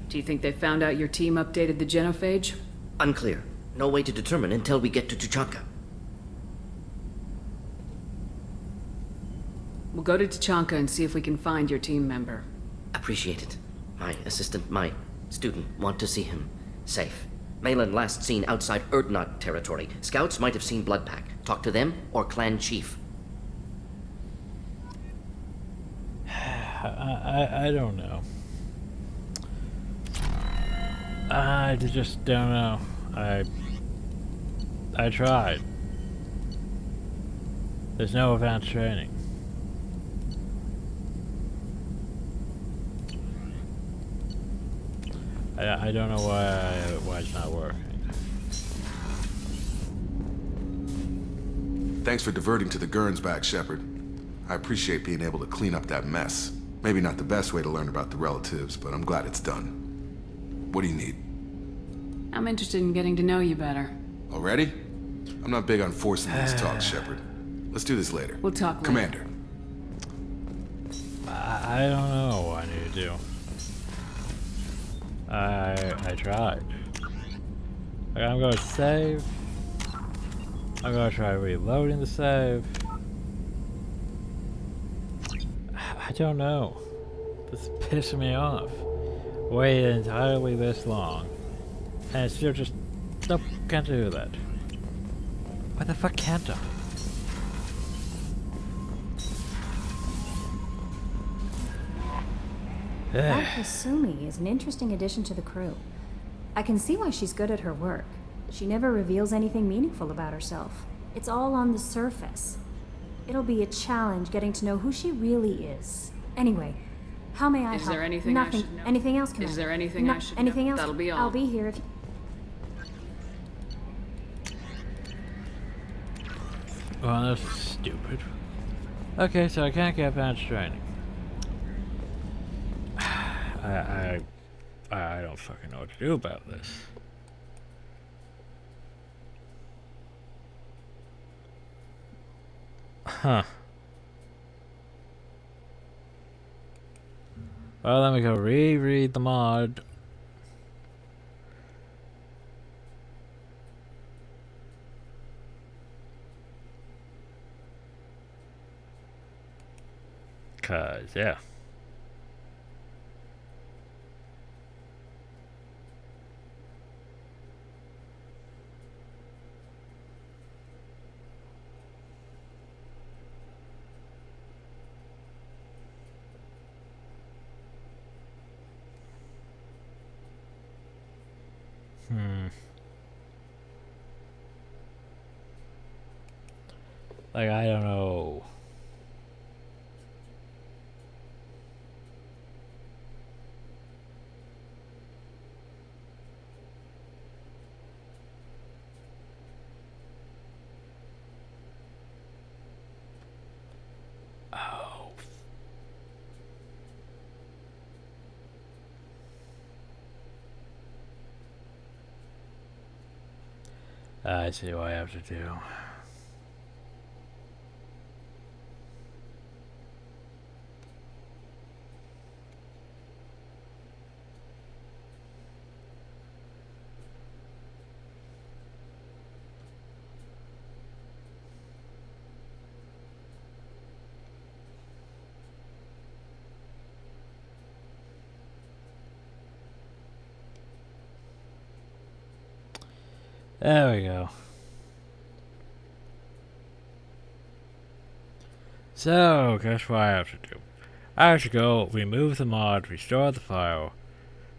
Do you think they found out your team updated the genophage? Unclear. No way to determine until we get to Tuchanka. We'll go to Tuchanka and see if we can find your team member. Appreciate it. My assistant, my student, want to see him safe. Malin last seen outside Erdnot territory. Scouts might have seen Blood Pack. Talk to them or clan chief. I don't know. I just don't know. I tried. There's no advanced training. I don't know why it's not working. Thanks for diverting to the Gurns back, Shepard. I appreciate being able to clean up that mess. Maybe not the best way to learn about the relatives, but I'm glad it's done. What do you need? I'm interested in getting to know you better. Already? I'm not big on forcing these talks, Shepard. Let's do this later. We'll talk later. Commander. I don't know what I need to do. I tried. Okay, I'm going to save. I'm going to try reloading the save. I don't know. This is pissing me off. Waited entirely this long. And it's still just... Nope, can't do that. Why the fuck can't I? Kasumi is an interesting addition to the crew. I can see why she's good at her work. She never reveals anything meaningful about herself. It's all on the surface. It'll be a challenge getting to know who she really is. Anyway, how may I help? Is there anything Nothing. I should know? Anything else, Commander? Is there anything I should anything know? else? That'll be all. I'll be here if you... Well, that's stupid. Okay, so I can't get advanced training. I don't fucking know what to do about this. Huh. Well, let me go reread the mod. Cause, yeah. Like, I don't know. Oh. I see what I have to do. There we go. So, guess what I have to do? I have to go remove the mod, restore the file,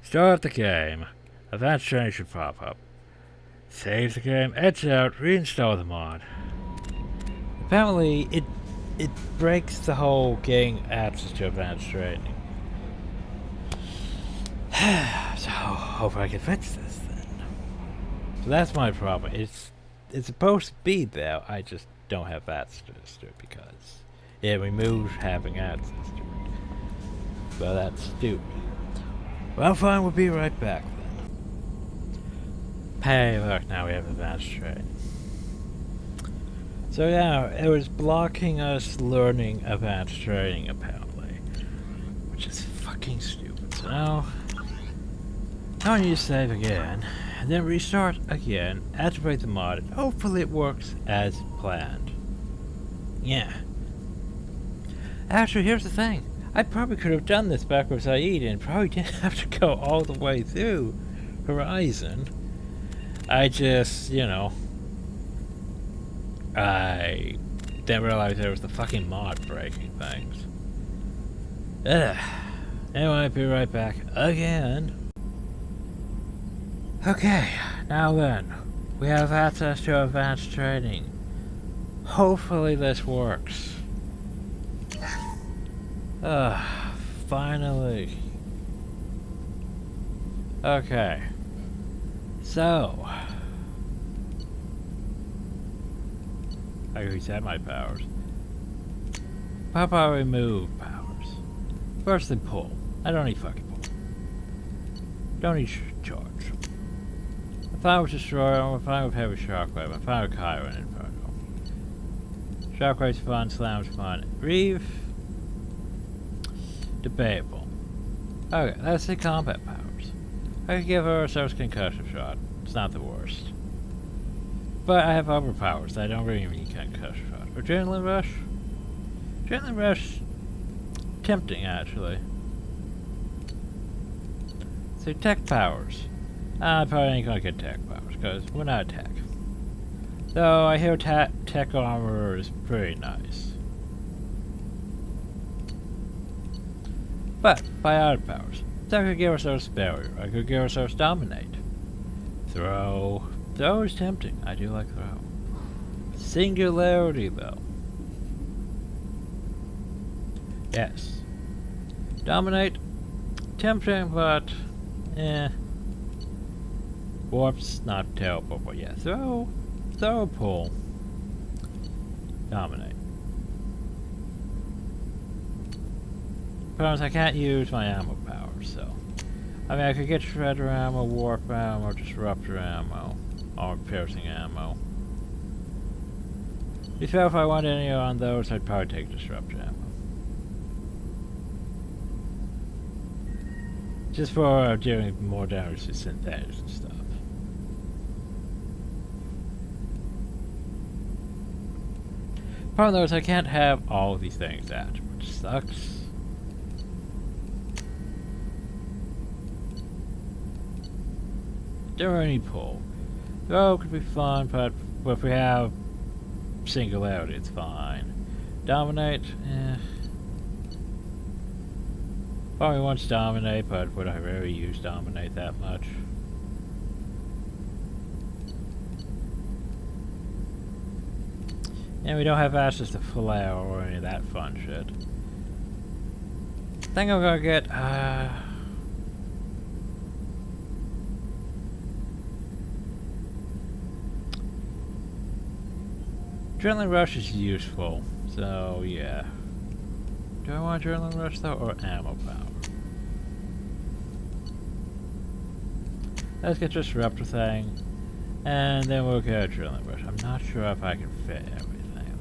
start the game, advanced training should pop up. Save the game, exit out, reinstall the mod. Apparently, it breaks the whole getting access to advanced training. So, hope I can fix this then. So that's my problem. It's supposed to be there, I just don't have access to it because it removes having access to it. But that's stupid. Well, fine, we'll be right back then. Hey, look, now we have advanced training. So yeah, it was blocking us learning advanced training apparently. Which is fucking stupid. So now I need to save again, and then restart again, activate the mod, and hopefully it works as planned. Yeah. Actually, here's the thing. I probably could have done this back with Zaeed and probably didn't have to go all the way through Horizon. I just, you know, I didn't realize there was the fucking mod breaking things. Ugh. Anyway, I'll be right back again. Okay, now then, we have access to advanced training. Hopefully this works. Finally. Okay. So. I reset my powers. How about I remove powers? First then pull. I don't need fucking pull. Don't need charge. I'm fine with Destroyer, I'm fine with Heavy Shockwave, I'm fine with Kyro and Inferno. Shockwave's fun, Slam's fun. Reeve? Debatable. Okay, that's the combat powers. I could give her a Surge Concussion Shot. It's not the worst. But I have other powers that I don't really need Concussion Shot. Adrenaline Rush? Adrenaline Rush... tempting, actually. So tech powers. I probably ain't gonna get tech powers, because we're not tech. Though I hear tech armor is pretty nice. But, biotic powers. So I could give ourselves Barrier. I could give ourselves Dominate. Throw. Throw is tempting. I do like Throw. Singularity, though. Yes. Dominate. Tempting, but... eh. Warp's not terrible, but yeah. Throw. Throw, pull. Dominate. Problem is I can't use my ammo power, so... I mean, I could get Shredder ammo, Warp ammo, Disruptor ammo, or Piercing ammo. If I wanted any on those, I'd probably take Disruptor ammo. Just for doing more damage to synthetics and stuff. Problem though is I can't have all of these things at, which sucks. Don't any pull. Throw could be fun, but if we have Singularity, it's fine. Dominate, eh. Probably wants Dominate, but would I really use Dominate that much? And we don't have access to Flare or any of that fun shit. I think I'm gonna get, Adrenaline Rush is useful, so yeah. Do I want Adrenaline Rush though, or Ammo Power? Let's get Disruptor thing, and then we'll get Adrenaline Rush. I'm not sure if I can fit everything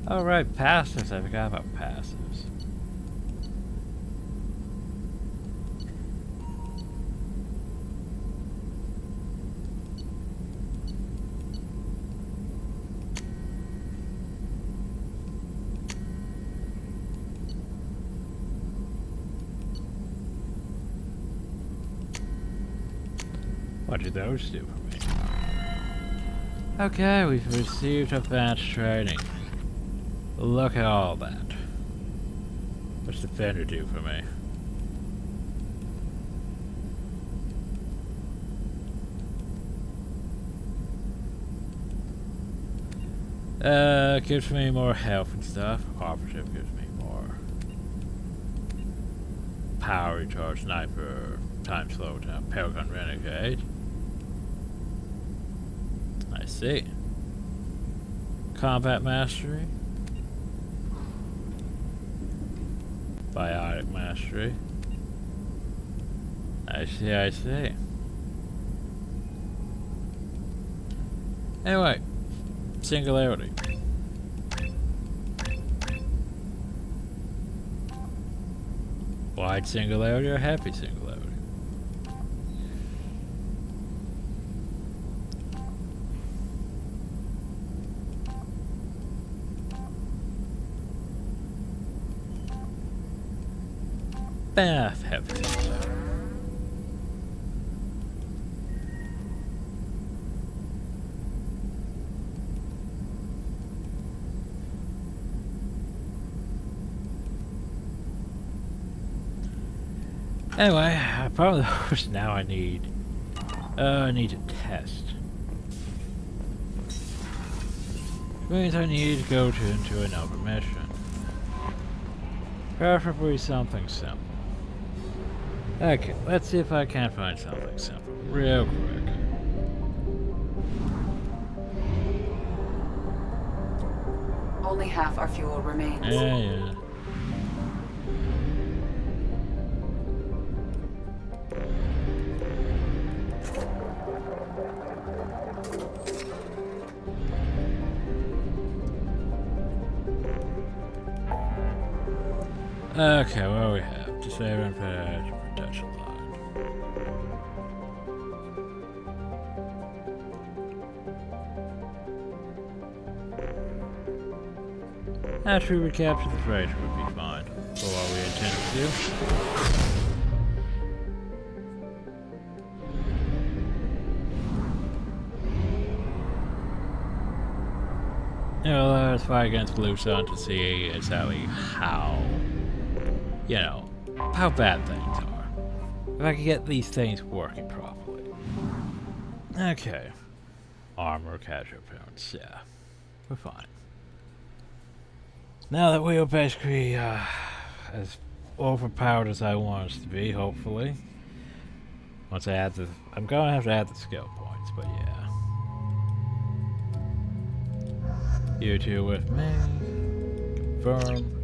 though. Alright, passives, I forgot about passives. What do those do for me? Okay, we've received advanced training. Look at all that. What's Defender do for me? Gives me more health and stuff. Operative gives me more power recharge, sniper, time slow down, Paragon Renegade. I see. Combat Mastery. Biotic Mastery. I see, I see. Anyway, Singularity. Wide Singularity or Heavy Singularity? Heavy. Anyway, probably now I need to test. Which means I need to go into another mission. Preferably something simple. Okay, let's see if I can find something simple real quick. Only half our fuel remains. Yeah. Okay, what do we have? Disable and protection line. After we recapture the freighter would be fine for what we intend to do. You know, let's fight against Blue Sun to see exactly how, you know, how bad things are. If I can get these things working properly. Okay. Armor, casual appearance, yeah. We're fine. Now that we are basically as overpowered as I want us to be, hopefully. Once I add the... I'm gonna have to add the skill points, but yeah. You two with me. Confirm.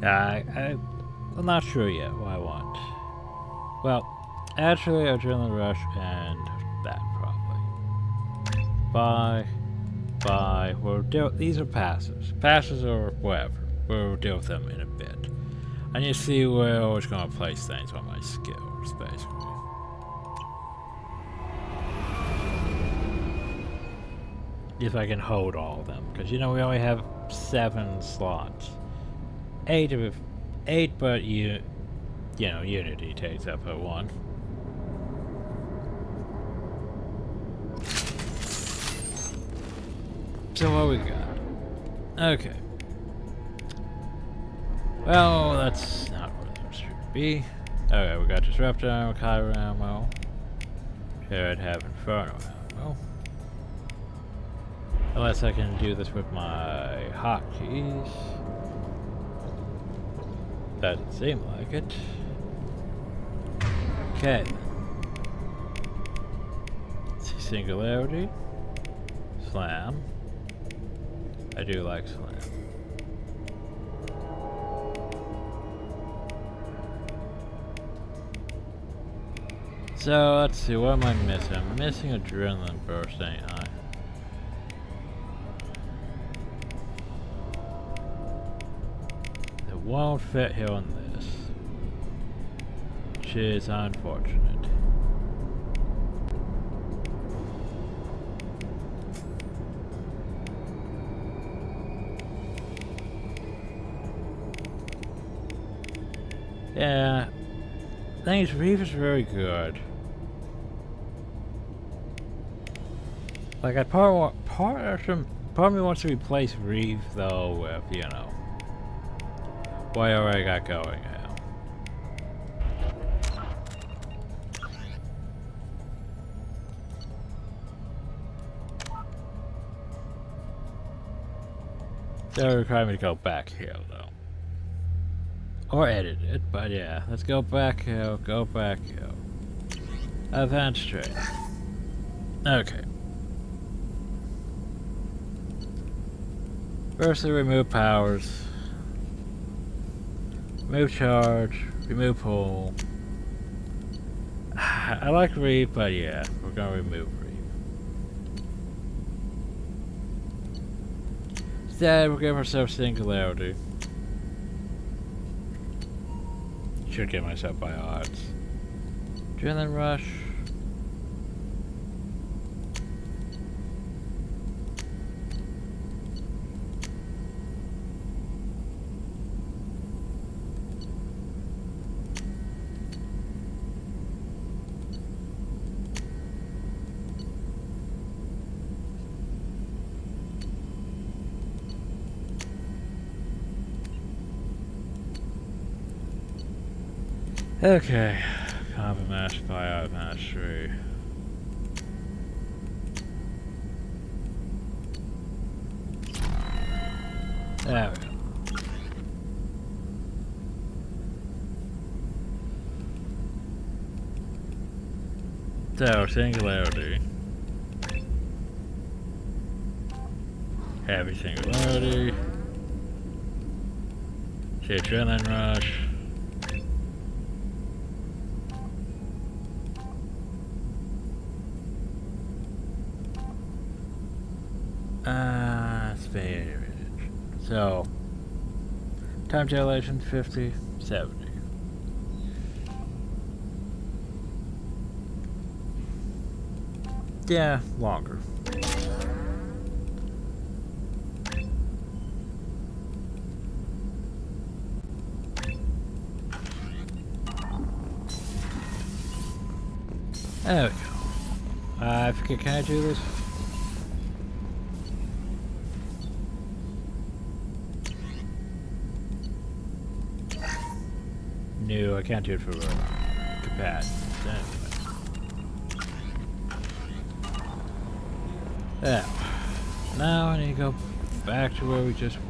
I'm not sure yet what I want. Well, actually, Adrenaline Rush and that probably. Bye. We'll deal. These are passes. Passes or whatever. We'll deal with them in a bit. I need to see where I was going to place things on my skills, basically. If I can hold all of them, because you know we only have 7 slots. 8, but you know, Unity takes up at 1. So what we got? Okay. Well, that's not where those should be. Okay, we got Disruptor ammo, Kyber ammo. Should have Inferno ammo. Unless I can do this with my hotkeys. Doesn't seem like it. Okay. Let's see, Singularity. Slam. I do like Slam. So, let's see, what am I missing? I'm missing Adrenaline Burst, ain't I? It won't fit here on this. Which is unfortunate. Yeah, thanks. Reef is very good. Like, part of me wants to replace Reef though with, you know, what I already got going now. That would require me to go back here though. Or edit it, but yeah, let's go back here, Advanced training. Okay. Firstly, remove powers. Remove charge, remove pull. I like Reef, but yeah, we're gonna remove Reef. Instead, we'll give ourselves Singularity. Should get myself by odds. Adrenaline Rush. Okay, combat master, fire mastery. There we go. So, singularity. Heavy singularity. See adrenaline rush. Speed. So, time dilation 50, 70. Yeah, longer. There we go. I forget, can I do this? No, I can't do it for capacity. Anyway. Now I need to go back to where we just were.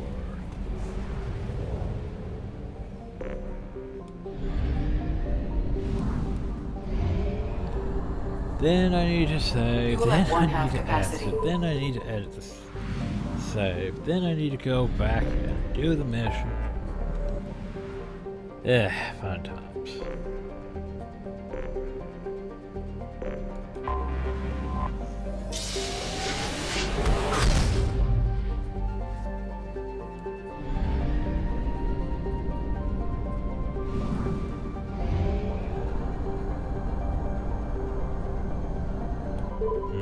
Then I need to save, then I need to exit, then I need to edit the save, then I need to go back and do the mission. Fun times.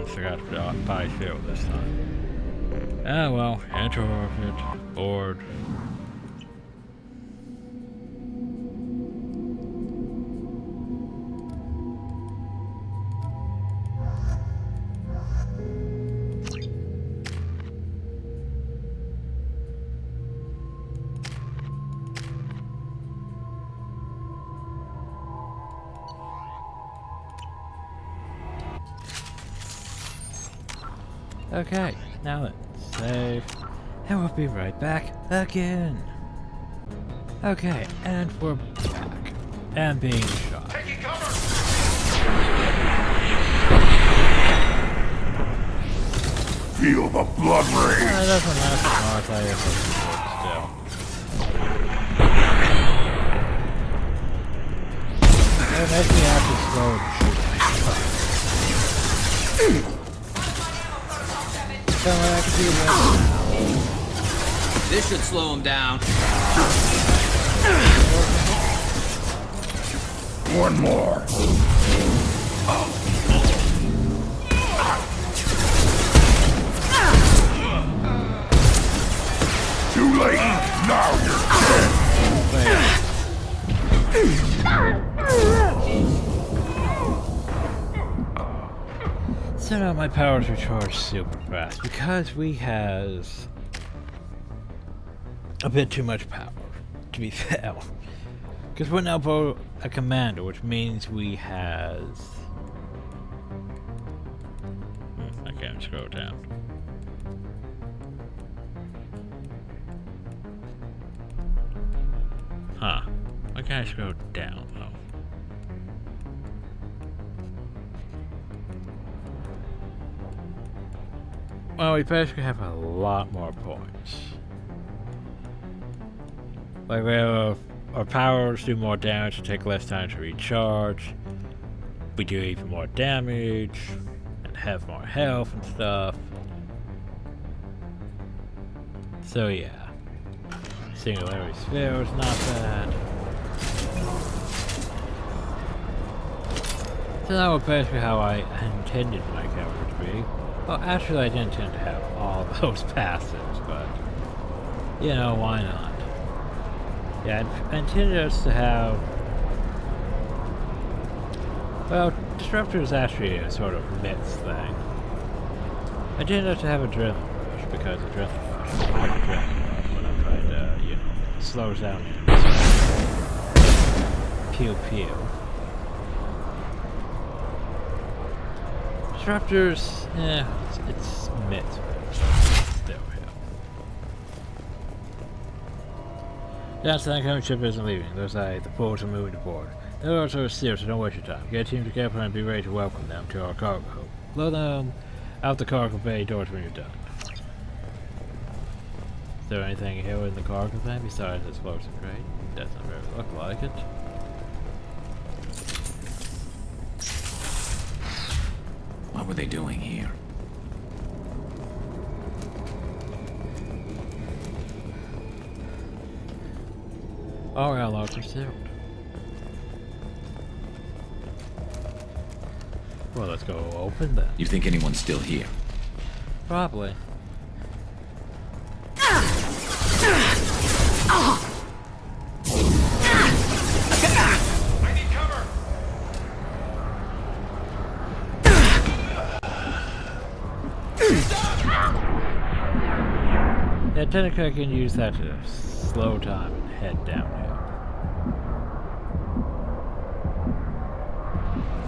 Forgot to buy fuel this time. Ah well, enter orbit, board. Okay, now let's save, and we'll be right back again. Okay, and we're back, and being shot. Taking cover! Feel the blood rage! That doesn't last as long as I ever still. It makes me have to slow and shoot. I can do this. This should slow him down. One more. Too late. Now you're dead. So now my powers recharge super fast because we has a bit too much power, to be fair. Because we're now both a commander, which means we has... I can't scroll down. Huh. Why can't I scroll down though? Well, we basically have a lot more points. Like, we have our powers do more damage and take less time to recharge. We do even more damage and have more health and stuff. So yeah. Singularity sphere is not bad. So that was basically how I intended my character to be. Well, actually I didn't intend to have all those passives, but, you know, why not? Yeah, I intended us to have... Well, Disruptor is actually a sort of myths thing. I intended us to have adrenaline rush, because adrenaline rush is like adrenaline rush when I'm trying to, you know, slows down pew pew. Disruptors, it's myths, still here. That's the incoming ship isn't leaving. There's the ports are moving to board. They're also serious, so don't waste your time. Get a team together and be ready to welcome them to our cargo. Blow them out the cargo bay doors when you're done. Is there anything here in the cargo bay besides this explosive crate? Doesn't really look like it. What were they doing here? All airlocks are sealed. Well, let's go open them. You think anyone's still here? Probably. I need cover! Yeah, technically I can use that to slow time and head downhill.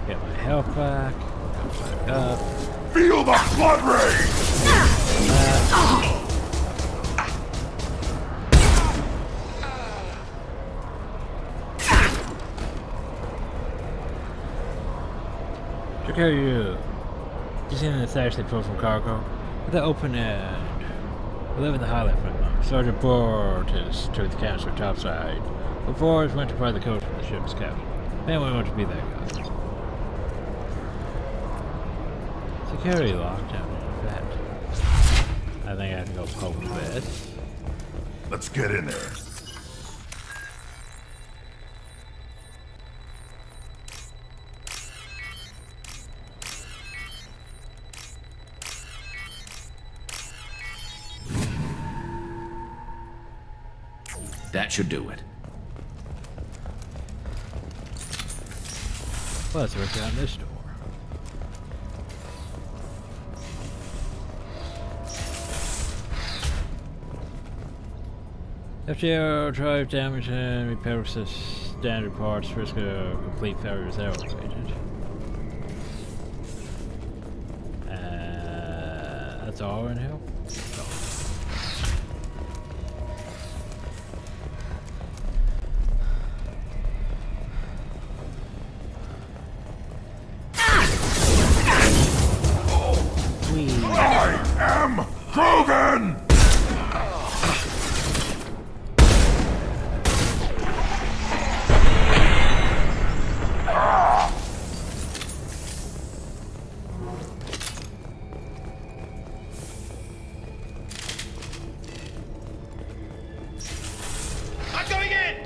Get my health back. Health back up. Feel the blood rain! Took care of you. You seen this actually pulled from cargo? With the open end. We live in the highlight front. Sergeant Borges took the canister topside. Before it went to provide the code from the ship's captain. Man, we want to be that guy. Security lockdown in effect. I think I can go poke this. Let's get in there. That should do it. Well, let's work down this door. FTO drive damage and repair assist standard parts. Risk of complete failure is elevated. That's all in here? I am Krogan! I'm going in!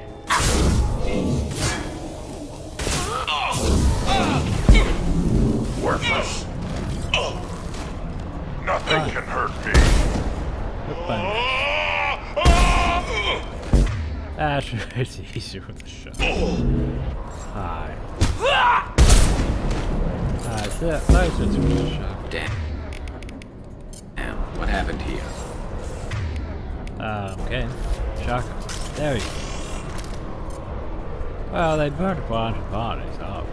Worthless. Nothing can hurt me. It's easier with the shot. Hi. That's it. Nice with the shot. Damn. What happened here? Okay. Shotgun. There you go. Well, they burned a bunch of bodies up.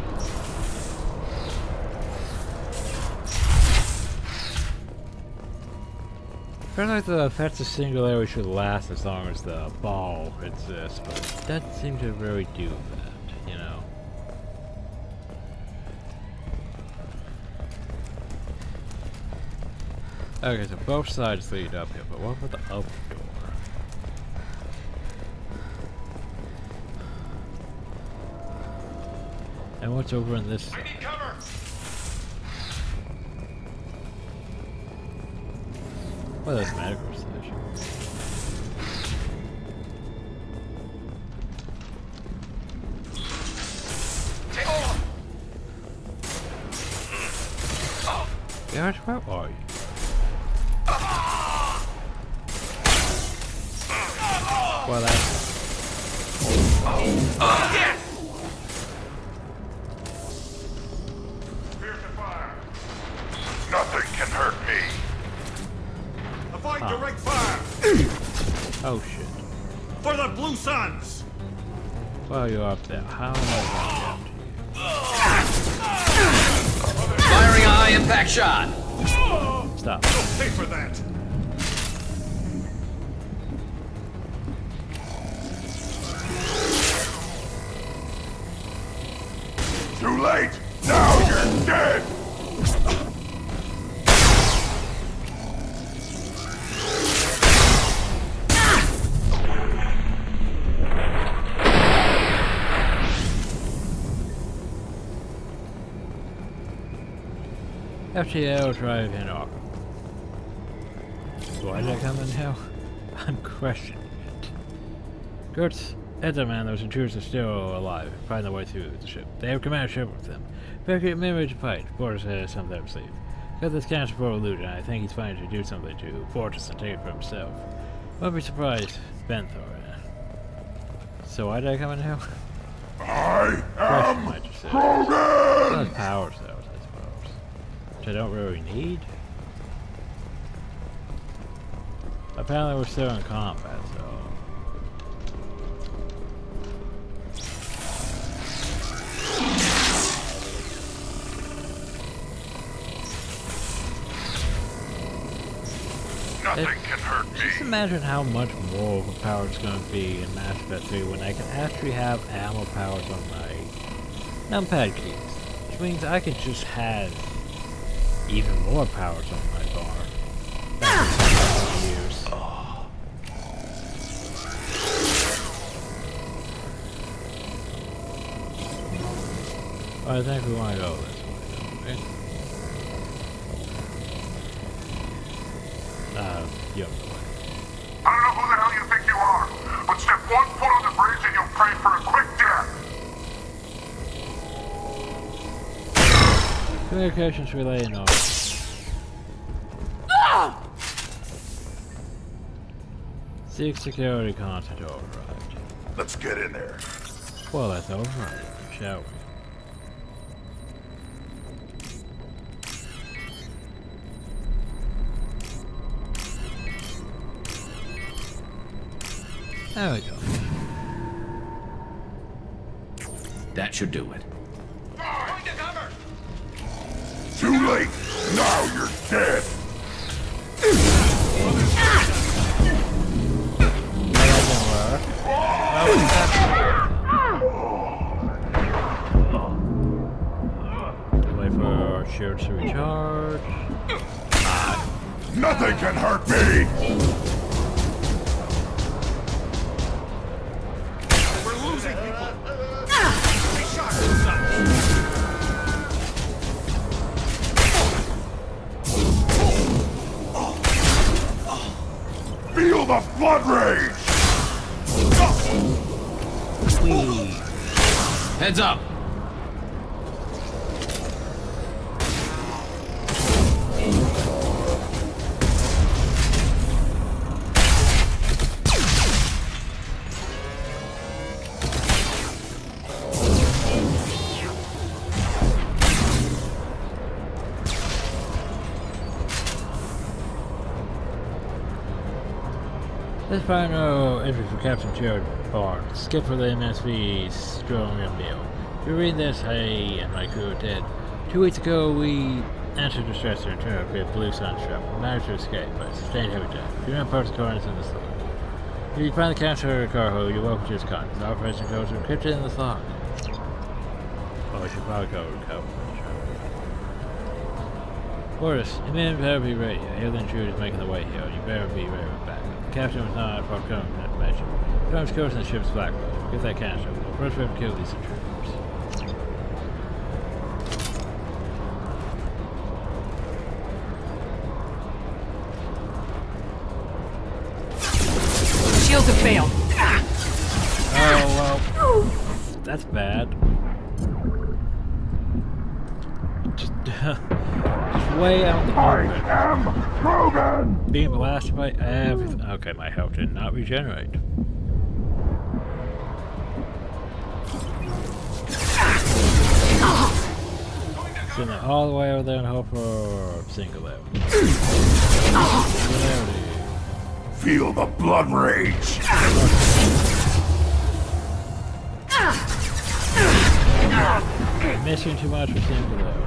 I feel like the offensive singularity should last as long as the ball exists, but it doesn't seem to really do that, you know. Okay, so both sides lead up here, but what about the open door? And what's over in this side? I need cover! Well, that's medical station. Gosh, where are you? Well, that's... Nothing can hurt me. Avoid direct fire! Oh shit. For the Blue Suns! Well, you're up there. How am I going to get to you? Firing a high impact shot! Stop. Pay for that! FTL drive in Arkham. Why did I come in hell? I'm questioning it. Kurtz, heads up man, those intruders are still alive, find their way through the ship. They have command ship with them. Very memory to fight. Fortress has something up his sleeve. Got this cancer for a loot, and I think he's planning to do something to Fortress and take it for himself. Won't be surprised, Benthor. So why did I come in hell? I am Krogan! Those power cells, I suppose. Which I don't really need. Apparently we're still in combat, so... Nothing can hurt me. Just imagine how much more of a power it's going to be in Mass Effect 3 when I can actually have ammo powers on my numpad keys. Which means I can just have even more powers on my bar. That's years. I think we want to go this way, don't we? Yep. I don't know who the hell you think you are, but step 1 foot on the bridge and you'll pray for a quick death. Communications relay and all. Seek security content override. Let's get in there. Well, let's override it, shall we? There we go. That should do it. Too late. Now you're dead. Wait for our shields to recharge. Nothing can hurt me. Feel the blood rage! Whee! Heads up! This final entry for Captain Jared Barnes. Skip for the MSV Strong and Bill. If you read this, hey, and my crew are dead. 2 weeks ago, we entered the stressor and turned up with Blue Sunshine. We managed to escape, but sustained heavy death. Do not post coordinates in the slot. If you find the capture cargo, you're welcome to its contents. The operation codes are encrypted in the slot. Oh, I should probably go recover. Boris, Immediate better be ready. Alien intruders making the way here, and you better be ready with backup. The captain was not forthcoming with information. Tom's course in the ship's blacklist. Get that canister. We'll first we have to kill these intruders. Shields have failed. Oh, well. That's bad. Just way out in the open. I am Krogan! Being blasted by everything. Okay, my health did not regenerate. Send it all the way over there and hope for singularity. Singularity. Feel the blood rage! I'm missing too much for singularity.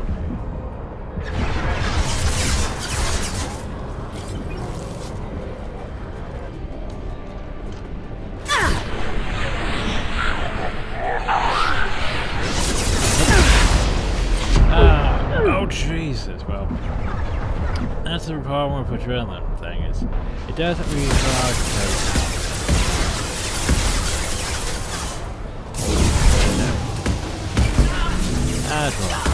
Oh Jesus! Well, that's the problem with adrenaline thing is it doesn't recharge everything. That's wrong.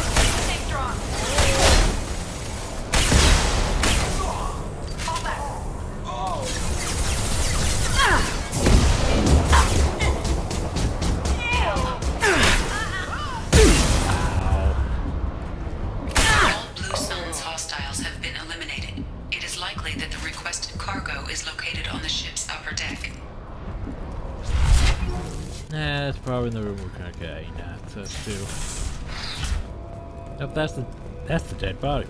That's probably the room we can gain access to. Nope, that's the dead body.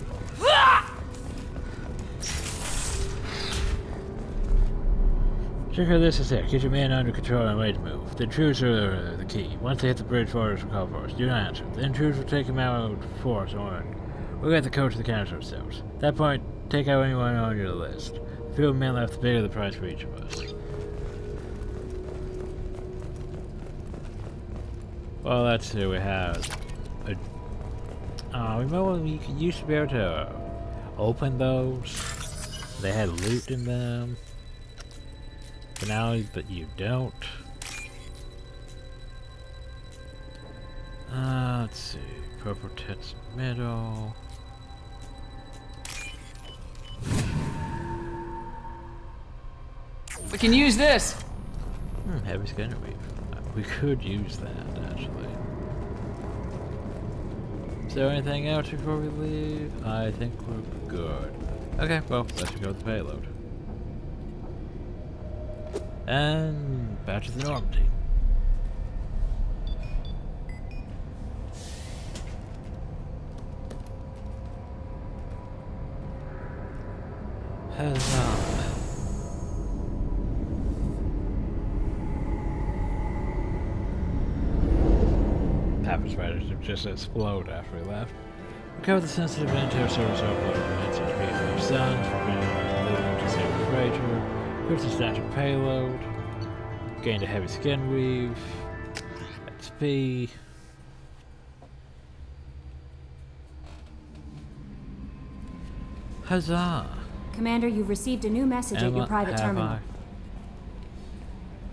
Check out this is it. Get your man under control and ready to move. The intruders are the key. Once they hit the bridge, orders will call for us. Do not answer. The intruders will take him out for us or we'll get the code to the counters ourselves. At that point, take out anyone on your list. The fewer men left, the bigger the price for each of us. Well, let's see. We have a... remember when you used to be able to open those? They had loot in them. But now that you don't. Let's see. Purple tits middle. We can use this. Heavy scanner weave. We could use that actually. Is there anything else before we leave? I think we're good. Okay, well, let's go with the payload. And back to the Normandy. Huzzah. Happens spiders just explode after we left. Recover the sensitive intel service upload from NCP Sons, moving to save the freighter. Here's the standard payload. Gained a heavy skin weave. XP. Huzzah! Commander, you've received a new message at your private terminal.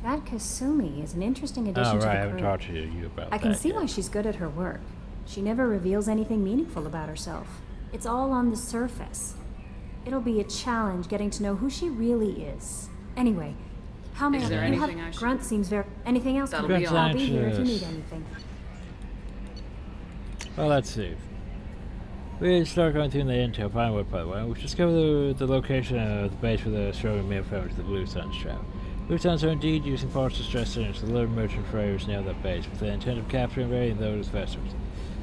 That Kasumi is an interesting addition to the crew. I haven't talked to you about that. I can see why she's good at her work. She never reveals anything meaningful about herself. It's all on the surface. It'll be a challenge getting to know who she really is. Anyway, how many? Is there anything I should... Grunt seems very. Anything else? That'll be all. I'll be here if you need anything. Well, let's see. We start going through the intel. Find what, by the way. We discover the location of the base for the struggling mainframe to the Blue Suns trap. Blue Suns are indeed using forced distress signals to lure merchant freighters near that base with the intent of capturing and raiding those vessels.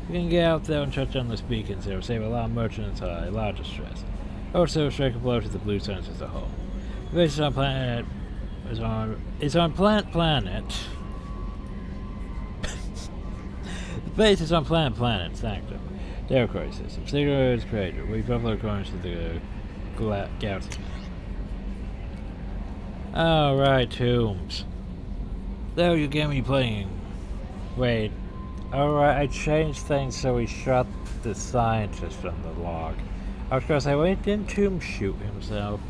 We can get out there and shut down those beacons. It will save a lot of merchants a lot of distress. Also, strike a blow to the Blue Suns as a whole. The base is on planet. Is on Planet. The base is on Planet Sanctum. Decoy system. Signal is created. We upload coins to the galaxy. Alright, Tombs. There you get me playing. Wait. Alright, I changed things so we shot the scientist on the log. I was gonna say, wait, didn't Tombs shoot himself?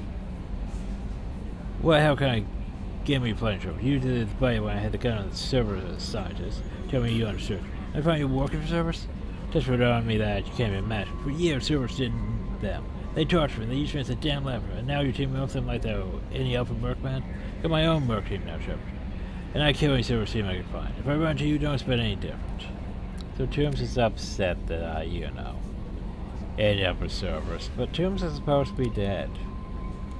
What hell can I get me playing trouble? You did the bite when I had the gun on the server as a scientist. Tell me you understood. I find you working for servers? Just put it on me that you can't imagine. For years, servers didn't them. They tortured me, they used me as a damn lever, and now you're teaming up with them like any alpha merc man? Got my own merc team now, Shepard. And I kill any server team I can find. If I run into you, don't expect any different. So Tombs is upset that I, end up with servers. But Tombs is supposed to be dead.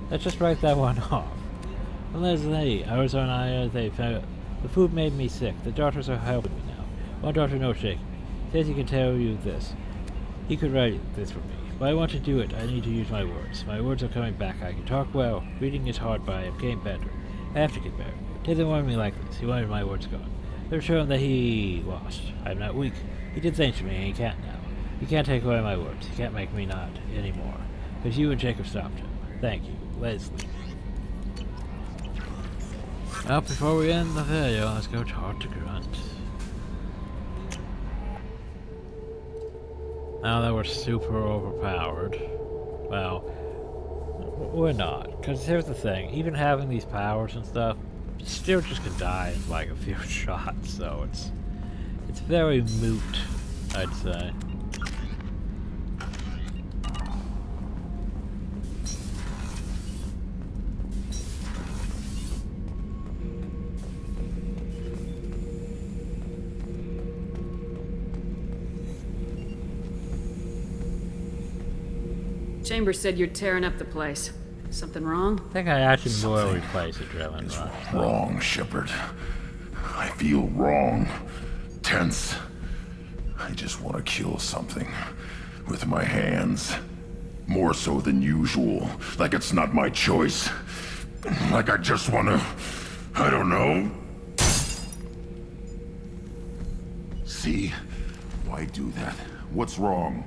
Let's just write that one off. Unless I was on IO, they found the food made me sick. The doctors are helping me now. One doctor, no shaking. Says he can tell you this. He could write this for me. But I want to do it. I need to use my words. My words are coming back. I can talk well. Reading is hard, but I am getting better. I have to get better. Taylor wanted me like this. He wanted my words gone. They've shown that he lost. I'm not weak. He did things to me, and he can't now. He can't take away my words. He can't make me not anymore. Because you and Jacob stopped him. Thank you, Leslie. Well, before we end the video, let's go talk to Grunt. Now that we're super overpowered, well, we're not. Because here's the thing, even having these powers and stuff, you still just could die in like a few shots, so it's very moot, I'd say. Chambers said you're tearing up the place. Something wrong? I think I actually will replace the adrenaline rush. Wrong, Shepard. I feel wrong, tense. I just want to kill something with my hands. More so than usual, like it's not my choice. Like I just want to, I don't know. See? Why do that? What's wrong?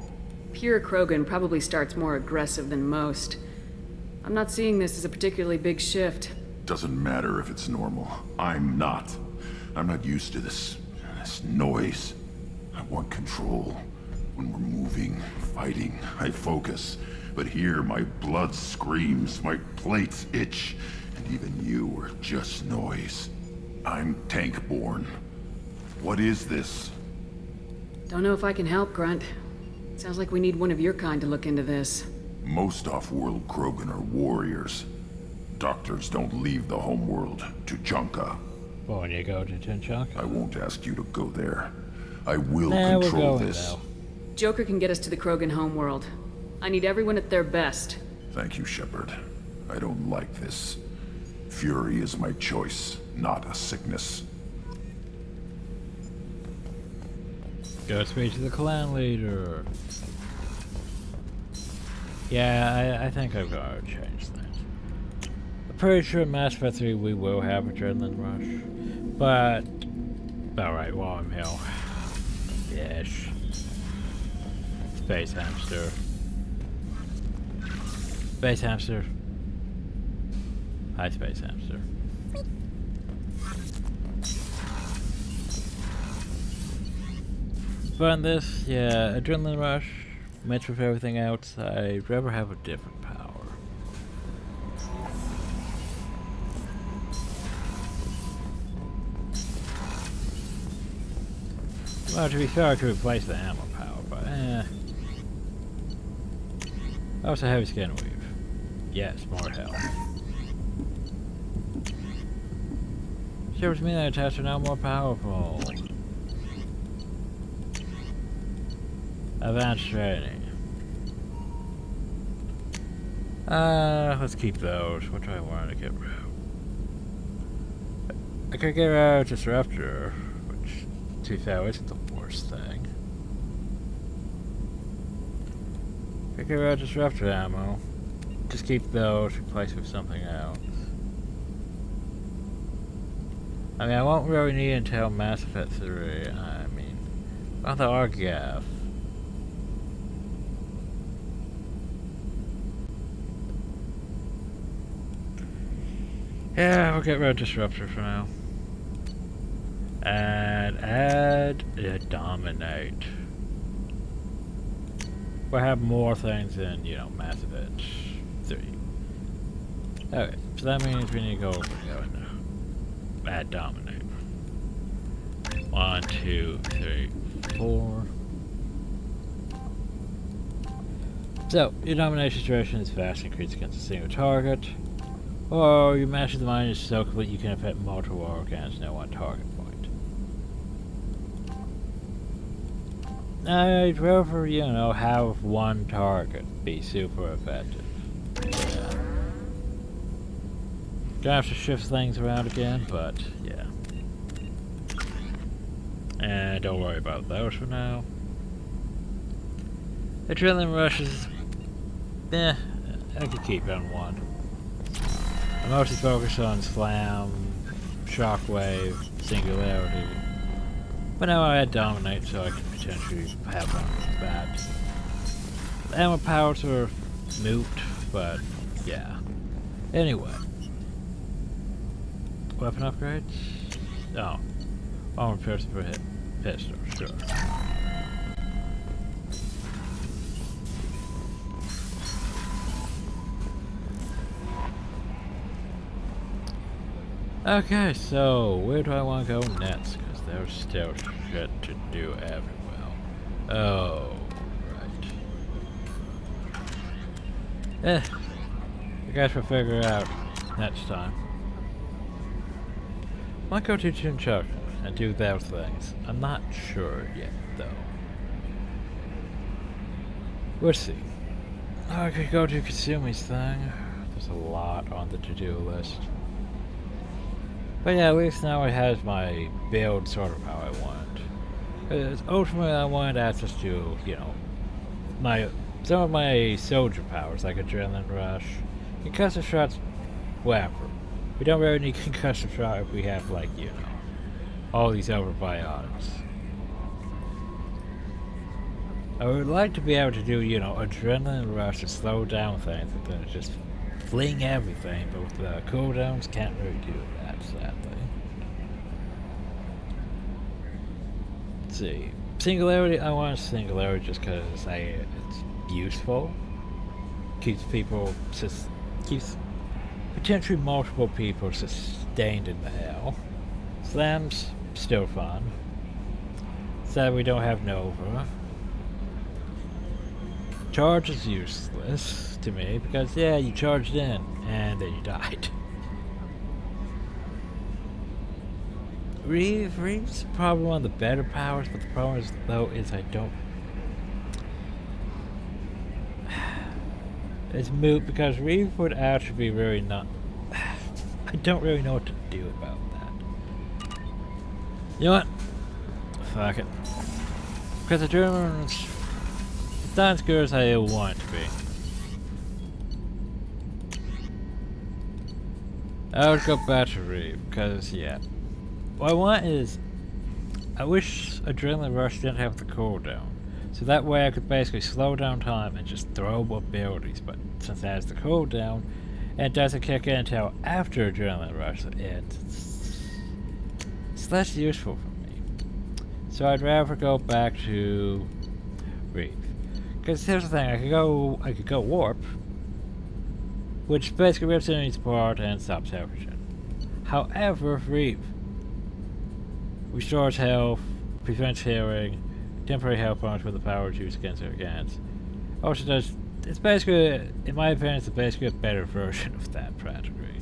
Pure Krogan probably starts more aggressive than most. I'm not seeing this as a particularly big shift. Doesn't matter if it's normal. I'm not. I'm not used to this noise. I want control. When we're moving, fighting, I focus. But here, my blood screams, my plates itch, and even you are just noise. I'm tank-born. What is this? Don't know if I can help, Grunt. Sounds like we need one of your kind to look into this. Most off-world Krogan are warriors. Doctors don't leave the homeworld to Junka. Well, when you go to Tinchunk? I won't ask you to go there. I will Nah, control this. Now. Joker can get us to the Krogan homeworld. I need everyone at their best. Thank you, Shepard. I don't like this. Fury is my choice, not a sickness. Go speak to the clan leader. Yeah, I think I've got to change things. I'm pretty sure in Mass Effect 3 we will have Adrenaline Rush. But... alright, while I'm here. Yes. Space Hamster. Space Hamster. Hi, Space Hamster. Fun this, yeah, Adrenaline Rush. Matched with everything else, I'd rather have a different power. Well, to be fair, I could replace the ammo power, but Also heavy skin weave. Yes, more health. Shows me that attacks are now more powerful. Advanced training. Let's keep those. What do I want to get rid of? I could get rid of Disruptor, which, to be fair, isn't the worst thing. I could get rid of Disruptor ammo. Just keep those, replace with something else. I mean, I won't really need it until Mass Effect 3. I mean, about the RGF. Yeah, we'll get rid of Disruptor for now. And add Dominate. We'll have more things in, you know, Mass Effect 3. Okay, so that means we need to go over here and add Dominate. 1, 2, 3, 4. So, your domination situation is fast increased against a single target. Or your master of the mind is so complete you can affect multiple organs in one target point. I'd rather, you know, have one target be super effective. Yeah. Gonna have to shift things around again, but yeah. And don't worry about those for now. Adrenaline rushes. I could keep it on one. I'm mostly focused on Slam, Shockwave, Singularity. But now I had Dominate, so I can potentially have one with that. The ammo powers are moot, but yeah. Anyway. Weapon upgrades? Oh. Armor piercing for hit. Pistol, sure. Okay, so where do I want to go next? Because there's still shit to do everywhere. Oh, right. I guess we'll figure it out next time. Might go to Chinchuk and do those things. I'm not sure yet, though. We'll see. I could go to Kasumi's thing. There's a lot on the to-do list. But yeah, at least now it has my build sort of how I want. Because ultimately I want access to, you know, some of my soldier powers, like Adrenaline Rush, Concussive Shots, whatever. We don't really need Concussive Shot if we have, like, you know, all these other biotics. I would like to be able to do, you know, Adrenaline Rush to slow down things and then just fling everything, but with the cooldowns, can't really do that, sadly. Let's see. Singularity, I want Singularity just because it's useful. Keeps potentially multiple people sustained in the hell. Slams, still fun. Sad we don't have Nova. Charge is useless to me because, yeah, you charged in and then you died. Reeve's probably one of the better powers, but the problem is, though, is I don't. It's moot because Reeve would actually be really not. I don't really know what to do about that. You know what? Fuck it. Because the Germans. It's not as good as I want it to be. I would go back to Reeve, because, yeah. What I want is, I wish Adrenaline Rush didn't have the cooldown. So that way I could basically slow down time and just throw abilities, but since it has the cooldown, and it doesn't kick in until after Adrenaline Rush, it's less useful for me. So I'd rather go back to Reeve. Because here's the thing, I could go Warp, which basically rips enemies apart and stops everything. However, Reeve restores health, prevents healing, temporary health bonus with the power used against their against. Also does, it's basically, in my opinion, it's basically a better version of that practically.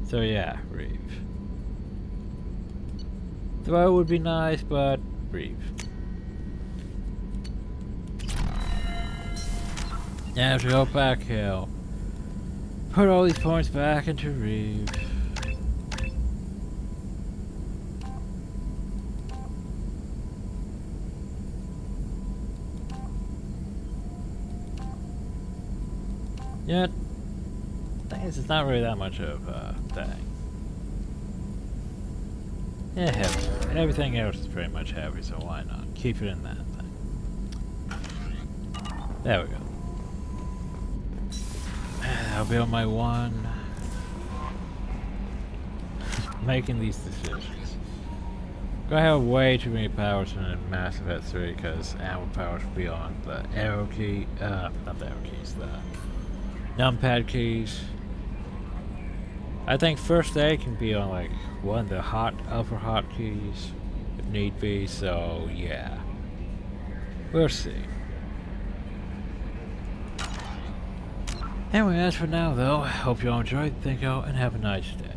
So yeah, Reeve. Throw would be nice, but Reeve. Now to go back hill. Put all these points back into Reeve. Yeah, thing is, it's not really that much of a thing. Yeah, heavy. Everything else is pretty much heavy, so why not? Keep it in that thing. There we go. I'll be on my one. Making these decisions. I have way too many powers in Mass Effect 3 because ammo powers will be on the arrow key, not the arrow keys, the numpad keys. I think first aid can be on like one of the upper hotkeys if need be, so yeah. We'll see. Anyway, that's for now though. I hope you all enjoyed, thank you all, and have a nice day.